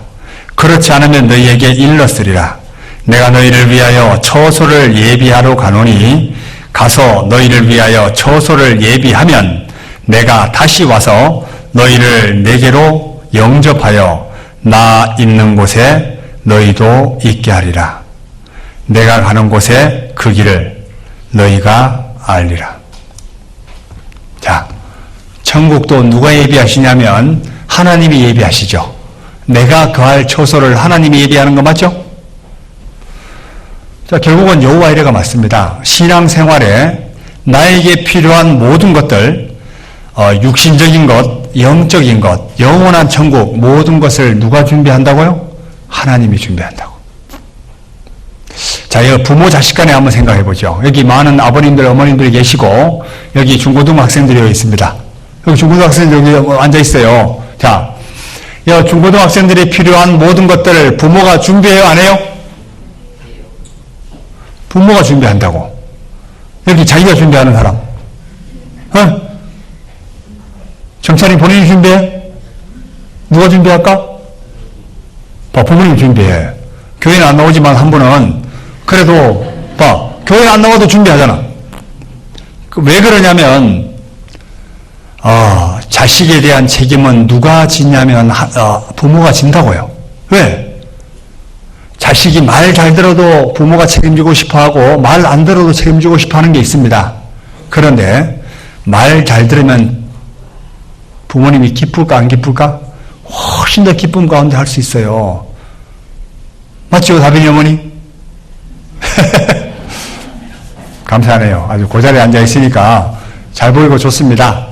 그렇지 않으면 너희에게 일렀으리라. 내가 너희를 위하여 처소를 예비하러 가노니 가서 너희를 위하여 처소를 예비하면 내가 다시 와서 너희를 내게로 영접하여 나 있는 곳에 너희도 있게 하리라. 내가 가는 곳에 그 길을 너희가 알리라. 자, 천국도 누가 예비하시냐면 하나님이 예비하시죠. 내가 거할 처소를 하나님이 예비하는 거 맞죠? 자, 결국은 여호와 이레가 맞습니다. 신앙생활에 나에게 필요한 모든 것들, 육신적인 것, 영적인 것, 영원한 천국 모든 것을 누가 준비한다고요? 하나님이 준비한다고. 자, 이거 부모 자식 간에 한번 생각해 보죠. 여기 많은 아버님들, 어머님들이 계시고 여기 중고등학생들이 여기 있습니다. 여기 중고등학생들 여기 앉아 있어요. 자, 중고등학생들이 필요한 모든 것들을 부모가 준비해요, 안 해요? 부모가 준비한다고. 여기 자기가 준비하는 사람. 정찬이 본인이 준비해? 누가 준비할까? 부모님이 준비해. 교회는 안 나오지만 한 분은 그래도 교회 안 나와도 준비하잖아. 왜 그러냐면 자식에 대한 책임은 누가 지냐면 부모가 진다고요. 왜? 자식이 말 잘 들어도 부모가 책임지고 싶어하고 말 안 들어도 책임지고 싶어하는 게 있습니다. 그런데 말 잘 들으면 부모님이 기쁠까 안 기쁠까? 훨씬 더 기쁨 가운데 할 수 있어요. 맞죠, 다빈이 어머니? 감사하네요. 아주 그 자리에 앉아 있으니까 잘 보이고 좋습니다.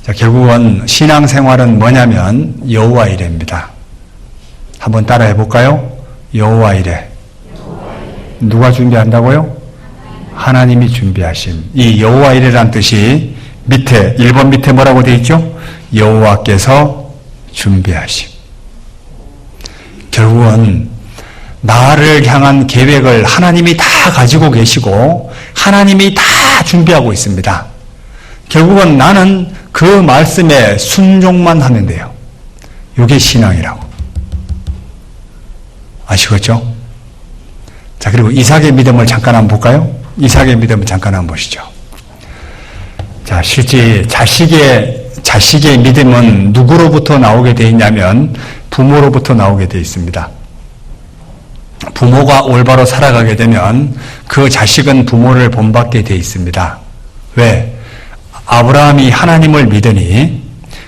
자, 결국은 신앙생활은 뭐냐면 여호와 이레입니다. 한번 따라해 볼까요? 여호와 이레. 누가 준비한다고요? 하나님이 준비하심. 이 여호와 이레란 뜻이 밑에 1번 밑에 뭐라고 되어 있죠? 여호와께서 준비하심. 결국은 나를 향한 계획을 하나님이 다 가지고 계시고 하나님이 다 준비하고 있습니다. 결국은 나는 그 말씀에 순종만 하면 돼요. 이게 신앙이라고. 아시겠죠? 자, 그리고 이삭의 믿음을 잠깐 한번 볼까요? 이삭의 믿음을 잠깐 한번 보시죠. 자, 실제 자식의 믿음은 누구로부터 나오게 되어 있냐면 부모로부터 나오게 되어 있습니다. 부모가 올바로 살아가게 되면 그 자식은 부모를 본받게 되어 있습니다. 왜? 아브라함이 하나님을 믿으니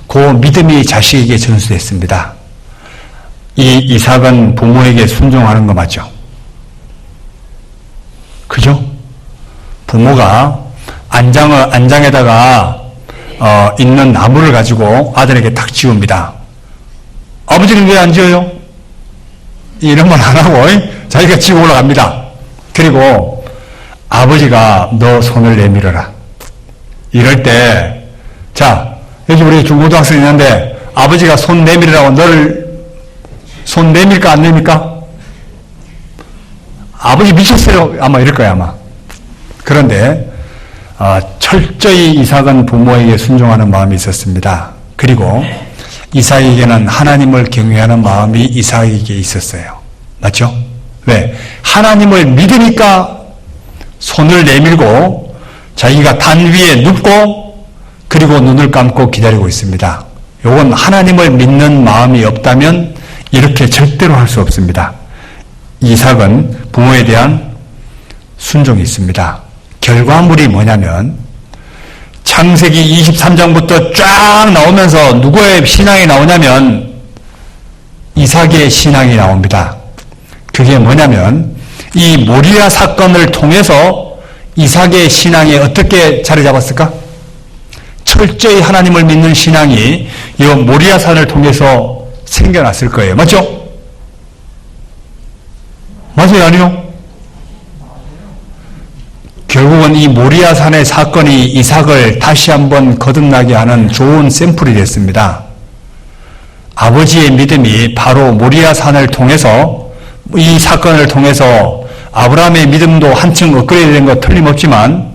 그 믿음이 자식에게 전수됐습니다. 이 이삭은 부모에게 순종하는 거 맞죠? 그죠? 부모가 안장에다가 있는 나무를 가지고 아들에게 탁 지웁니다. 아버지는 왜 안 지어요? 이런 말 안 하고 자기가 지고 올라갑니다. 그리고 아버지가 너 손을 내밀어라. 이럴 때, 자, 여기 우리 중고등학생이 있는데 아버지가 손 내밀으라고 너를 손 내밀까 안 내밀까? 아버지 미쳤어요. 아마 이럴 거야 아마. 그런데 철저히 이삭은 부모에게 순종하는 마음이 있었습니다. 그리고 이삭에게는 하나님을 경외하는 마음이 이삭에게 있었어요. 맞죠? 왜? 하나님을 믿으니까 손을 내밀고 자기가 단 위에 눕고 그리고 눈을 감고 기다리고 있습니다. 이건 하나님을 믿는 마음이 없다면 이렇게 절대로 할 수 없습니다. 이삭은 부모에 대한 순종이 있습니다. 결과물이 뭐냐면 창세기 23장부터 쫙 나오면서 누구의 신앙이 나오냐면 이삭의 신앙이 나옵니다. 그게 뭐냐면 이 모리아 사건을 통해서 이삭의 신앙이 어떻게 자리 잡았을까? 철저히 하나님을 믿는 신앙이 이 모리아 산을 통해서 생겨났을 거예요. 맞죠? 맞아요, 아니요? 결국은 이 모리아 산의 사건이 이삭을 다시 한번 거듭나게 하는 좋은 샘플이 됐습니다. 아버지의 믿음이 바로 모리아 산을 통해서 이 사건을 통해서 아브라함의 믿음도 한층 업그레이드 된 것 틀림없지만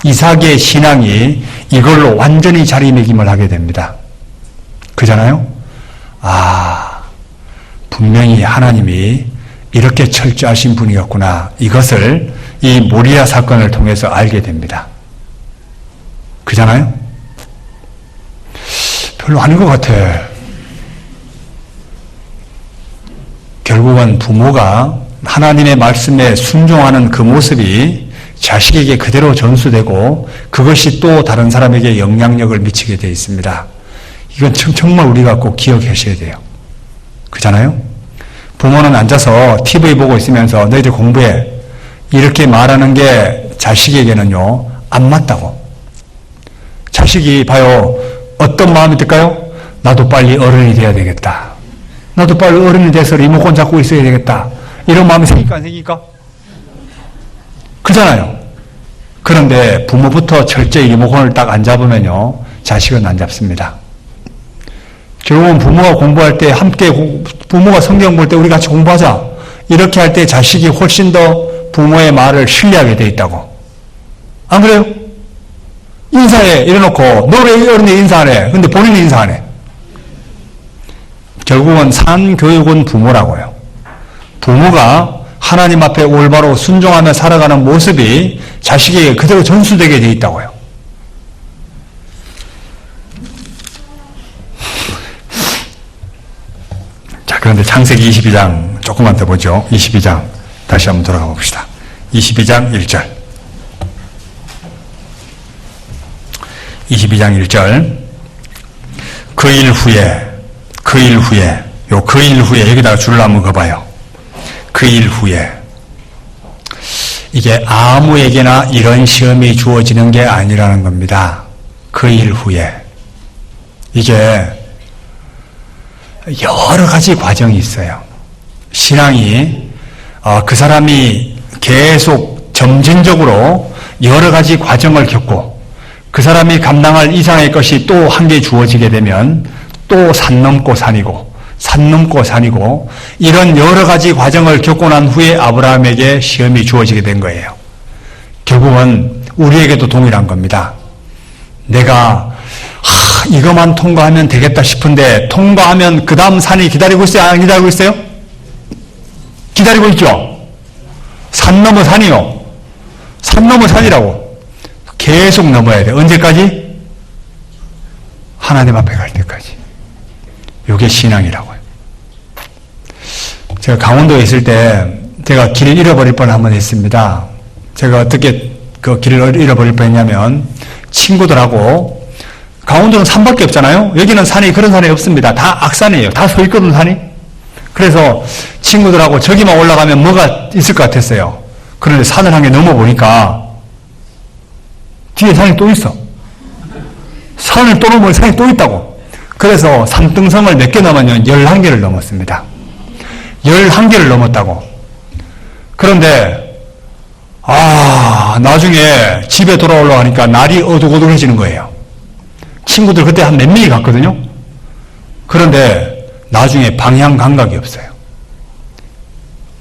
이삭의 신앙이 이걸로 완전히 자리매김을 하게 됩니다. 그잖아요? 분명히 하나님이 이렇게 철저하신 분이었구나. 이것을 이 모리아 사건을 통해서 알게 됩니다. 그잖아요? 별로 아닌 것 같아. 결국은 부모가 하나님의 말씀에 순종하는 그 모습이 자식에게 그대로 전수되고 그것이 또 다른 사람에게 영향력을 미치게 되어 있습니다. 이건 정말 우리가 꼭 기억하셔야 돼요. 그잖아요? 부모는 앉아서 TV 보고 있으면서 너희들 공부해. 이렇게 말하는 게 자식에게는요, 안 맞다고. 자식이 봐요. 어떤 마음이 들까요? 나도 빨리 어른이 돼야 되겠다. 나도 빨리 어른이 돼서 리모컨 잡고 있어야 되겠다. 이런 마음이 생길까 안 생길까? 그잖아요. 그런데 부모부터 철저히 리모컨을 딱 안 잡으면요, 자식은 안 잡습니다. 결국은 부모가 공부할 때 함께 부모가 성경 볼 때 우리 같이 공부하자. 이렇게 할 때 자식이 훨씬 더 부모의 말을 신뢰하게 돼 있다고. 안 그래요? 인사해 이래놓고 너 왜 어른이 인사 안 해? 근데 본인이 인사 안 해. 결국은 산교육은 부모라고요. 부모가 하나님 앞에 올바로 순종하며 살아가는 모습이 자식에게 그대로 전수되게 돼 있다고요. 자, 그런데 창세기 22장 조금만 더 보죠. 22장 다시 한번 돌아가 봅시다. 22장 1절. 22장 1절. 그 일 후에 여기다가 줄을 한번 그어봐요. 그 일 후에. 이게 아무에게나 이런 시험이 주어지는 게 아니라는 겁니다. 그 일 후에. 이게 여러 가지 과정이 있어요. 신앙이 그 사람이 계속 점진적으로 여러 가지 과정을 겪고 그 사람이 감당할 이상의 것이 또 한 개 주어지게 되면 또 산 넘고 산이고 산 넘고 산이고 이런 여러 가지 과정을 겪고 난 후에 아브라함에게 시험이 주어지게 된 거예요. 결국은 우리에게도 동일한 겁니다. 내가 이것만 통과하면 되겠다 싶은데 통과하면 그 다음 산이 기다리고 있어요? 안 기다리고 있어요? 기다리고 있죠? 산 넘어 산이요. 산 넘어 산이라고. 계속 넘어야 돼. 언제까지? 하나님 앞에 갈 때까지. 이게 신앙이라고요. 제가 강원도에 있을 때 제가 길을 잃어버릴 뻔 한 번 했습니다. 제가 어떻게 그 길을 잃어버릴 뻔했냐면 친구들하고 강원도는 산밖에 없잖아요. 여기는 산이 그런 산이 없습니다. 다 악산이에요. 다 서 있거든 산이. 그래서 친구들하고 저기만 올라가면 뭐가 있을 것 같았어요. 그런데 산을 한 개 넘어보니까 뒤에 산이 또 있어. 산을 또 넘으면 산이 또 있다고. 그래서 산등성을 몇 개 넘었냐면 11개를 넘었습니다. 11개를 넘었다고. 그런데 나중에 집에 돌아오려고 날이 어둑어둑해지는 거예요. 친구들 그때 한 몇 명이 갔거든요. 그런데 나중에 방향 감각이 없어요.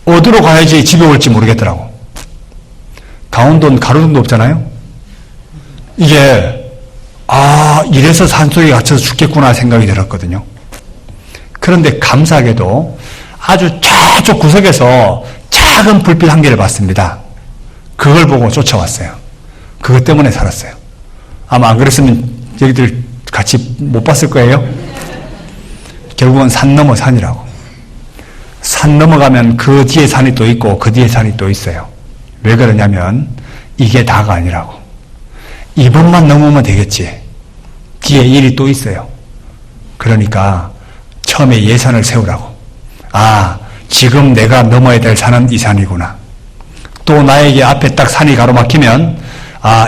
어디로 가야지 집에 올지 모르겠더라고. 강원도는 가로등도 없잖아요. 이게 이래서 산속에 갇혀서 죽겠구나 생각이 들었거든요. 그런데 감사하게도 아주 저쪽 구석에서 작은 불빛 한 개를 봤습니다. 그걸 보고 쫓아왔어요. 그것 때문에 살았어요. 아마 안 그랬으면 여기들 같이 못 봤을 거예요. 결국은 산 넘어 산이라고. 산 넘어가면 그 뒤에 산이 또 있고 그 뒤에 산이 또 있어요. 왜 그러냐면 이게 다가 아니라고. 이번만 넘으면 되겠지. 뒤에 일이 또 있어요. 그러니까 처음에 예산을 세우라고. 지금 내가 넘어야 될 산은 이 산이구나. 또 나에게 앞에 딱 산이 가로막히면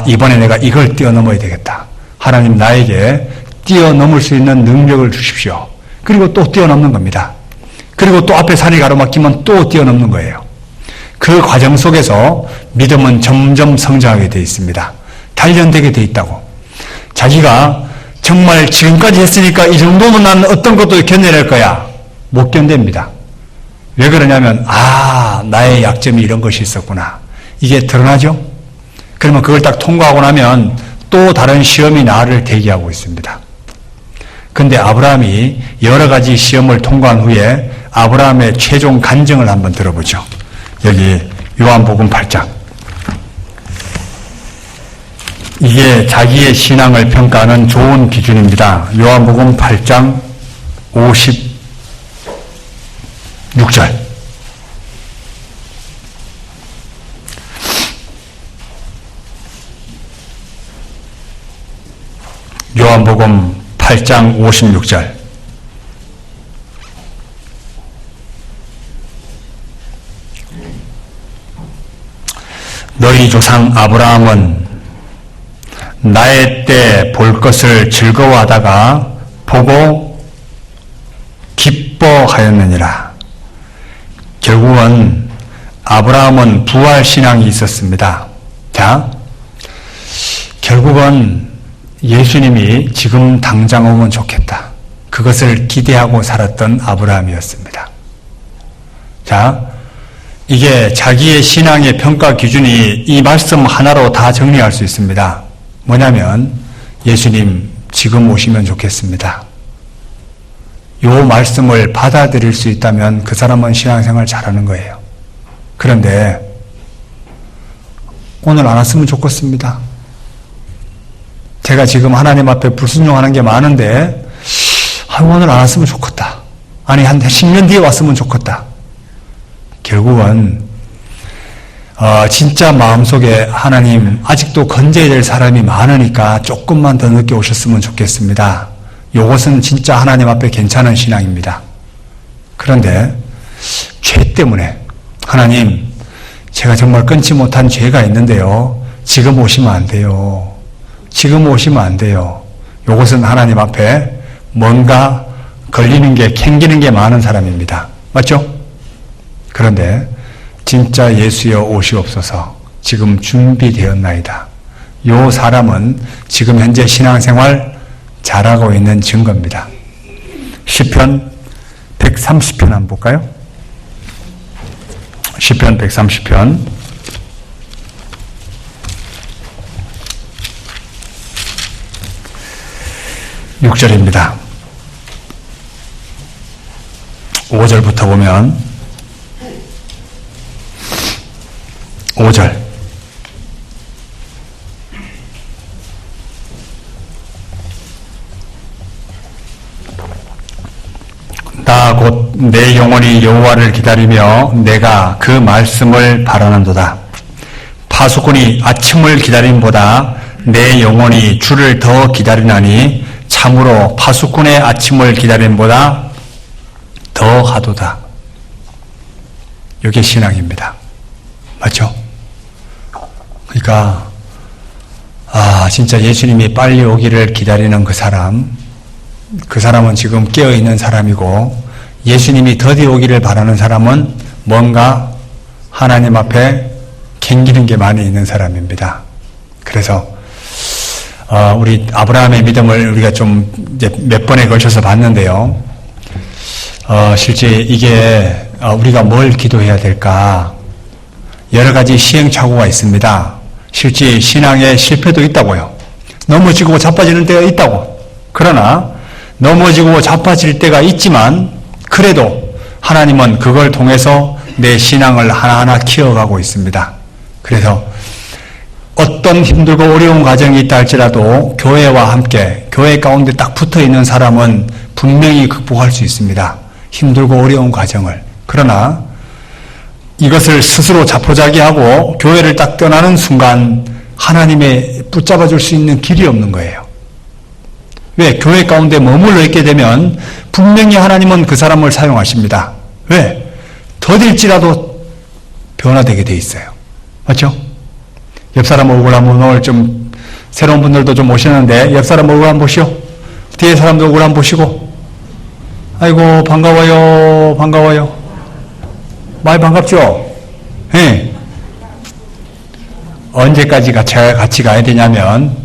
이번에 내가 이걸 뛰어넘어야 되겠다. 하나님 나에게 뛰어넘을 수 있는 능력을 주십시오. 그리고 또 뛰어넘는 겁니다. 그리고 또 앞에 산이 가로막히면 또 뛰어넘는 거예요. 그 과정 속에서 믿음은 점점 성장하게 되어 있습니다. 단련되게 되어 있다고. 자기가 정말 지금까지 했으니까 이 정도면 난 어떤 것도 견뎌낼 거야. 못 견딥니다. 왜 그러냐면 나의 약점이 이런 것이 있었구나. 이게 드러나죠? 그러면 그걸 딱 통과하고 나면 또 다른 시험이 나를 대기하고 있습니다. 근데 아브라함이 여러 가지 시험을 통과한 후에 아브라함의 최종 간증을 한번 들어보죠. 여기 요한복음 8장. 이게 자기의 신앙을 평가하는 좋은 기준입니다. 요한복음 8장 56절. 요한복음 8장 56절. 너희 조상 아브라함은 나의 때 볼 것을 즐거워하다가 보고 기뻐하였느니라. 결국은 아브라함은 부활신앙이 있었습니다. 자, 결국은 예수님이 지금 당장 오면 좋겠다. 그것을 기대하고 살았던 아브라함이었습니다. 자, 이게 자기의 신앙의 평가 기준이 이 말씀 하나로 다 정리할 수 있습니다. 뭐냐면 예수님 지금 오시면 좋겠습니다. 요 말씀을 받아들일 수 있다면 그 사람은 신앙생활 잘하는 거예요. 그런데 오늘 안 왔으면 좋겠습니다. 제가 지금 하나님 앞에 불순종하는 게 많은데 오늘 안 왔으면 좋겠다. 아니 한 10년 뒤에 왔으면 좋겠다. 결국은 진짜 마음속에 하나님 아직도 건져야 될 사람이 많으니까 조금만 더 늦게 오셨으면 좋겠습니다. 이것은 진짜 하나님 앞에 괜찮은 신앙입니다. 그런데 죄 때문에 하나님 제가 정말 끊지 못한 죄가 있는데요. 지금 오시면 안 돼요. 지금 오시면 안 돼요. 이것은 하나님 앞에 뭔가 걸리는 게 캥기는 게 많은 사람입니다. 맞죠? 그런데 진짜 예수여 오시옵소서 지금 준비되었나이다. 이 사람은 지금 현재 신앙생활 잘하고 있는 증거입니다. 시편 130편 한번 볼까요? 시편 130편 6절입니다. 5절부터 보면 5절 나 곧 내 영혼이 여호와를 기다리며 내가 그 말씀을 바라는도다. 파수꾼이 아침을 기다림보다 내 영혼이 주를 더 기다리나니 참으로 파수꾼의 아침을 기다림보다 더 하도다. 이게 신앙입니다. 맞죠? 그러니까 진짜 예수님이 빨리 오기를 기다리는 그 사람은 지금 깨어있는 사람이고 예수님이 더디 오기를 바라는 사람은 뭔가 하나님 앞에 캥기는 게 많이 있는 사람입니다. 그래서 우리 아브라함의 믿음을 우리가 좀 이제 몇 번에 걸쳐서 봤는데요. 실제 이게 우리가 뭘 기도해야 될까? 여러 가지 시행착오가 있습니다. 실제 신앙에 실패도 있다고요. 넘어지고 자빠지는 때가 있다고. 그러나 넘어지고 자빠질 때가 있지만 그래도 하나님은 그걸 통해서 내 신앙을 하나하나 키워가고 있습니다. 그래서 어떤 힘들고 어려운 과정이 있다 할지라도 교회와 함께 교회 가운데 딱 붙어있는 사람은 분명히 극복할 수 있습니다. 힘들고 어려운 과정을. 그러나 이것을 스스로 자포자기하고 교회를 딱 떠나는 순간 하나님의 붙잡아 줄 수 있는 길이 없는 거예요. 왜? 교회 가운데 머물러 있게 되면 분명히 하나님은 그 사람을 사용하십니다. 왜? 더딜지라도 변화되게 돼 있어요. 맞죠? 옆 사람 얼굴 한번 오늘 좀 새로운 분들도 좀 오시는데 옆 사람 얼굴 한번 보시오. 뒤에 사람도 얼굴 한번 보시고 아이고 반가워요. 반가워요. 많이 반갑죠? 예. 언제까지 같이 가야 되냐면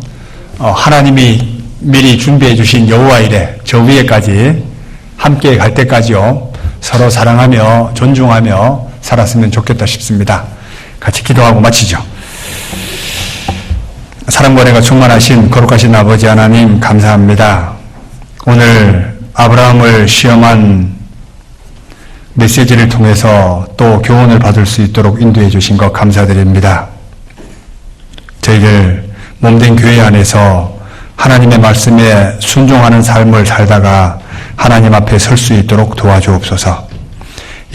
하나님이 미리 준비해 주신 여호와 이래 저 위에까지 함께 갈 때까지요. 서로 사랑하며 존중하며 살았으면 좋겠다 싶습니다. 같이 기도하고 마치죠. 사랑과 은혜가 충만하신 거룩하신 아버지 하나님 감사합니다. 오늘 아브라함을 시험한 메시지를 통해서 또 교훈을 받을 수 있도록 인도해 주신 것 감사드립니다. 저희들 몸된 교회 안에서 하나님의 말씀에 순종하는 삶을 살다가 하나님 앞에 설 수 있도록 도와주옵소서.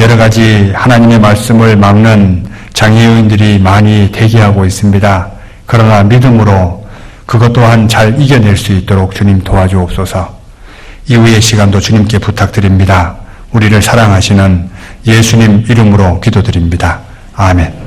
여러 가지 하나님의 말씀을 막는 장애요인들이 많이 대기하고 있습니다. 그러나 믿음으로 그것 또한 잘 이겨낼 수 있도록 주님 도와주옵소서. 이후의 시간도 주님께 부탁드립니다. 우리를 사랑하시는 예수님 이름으로 기도드립니다. 아멘.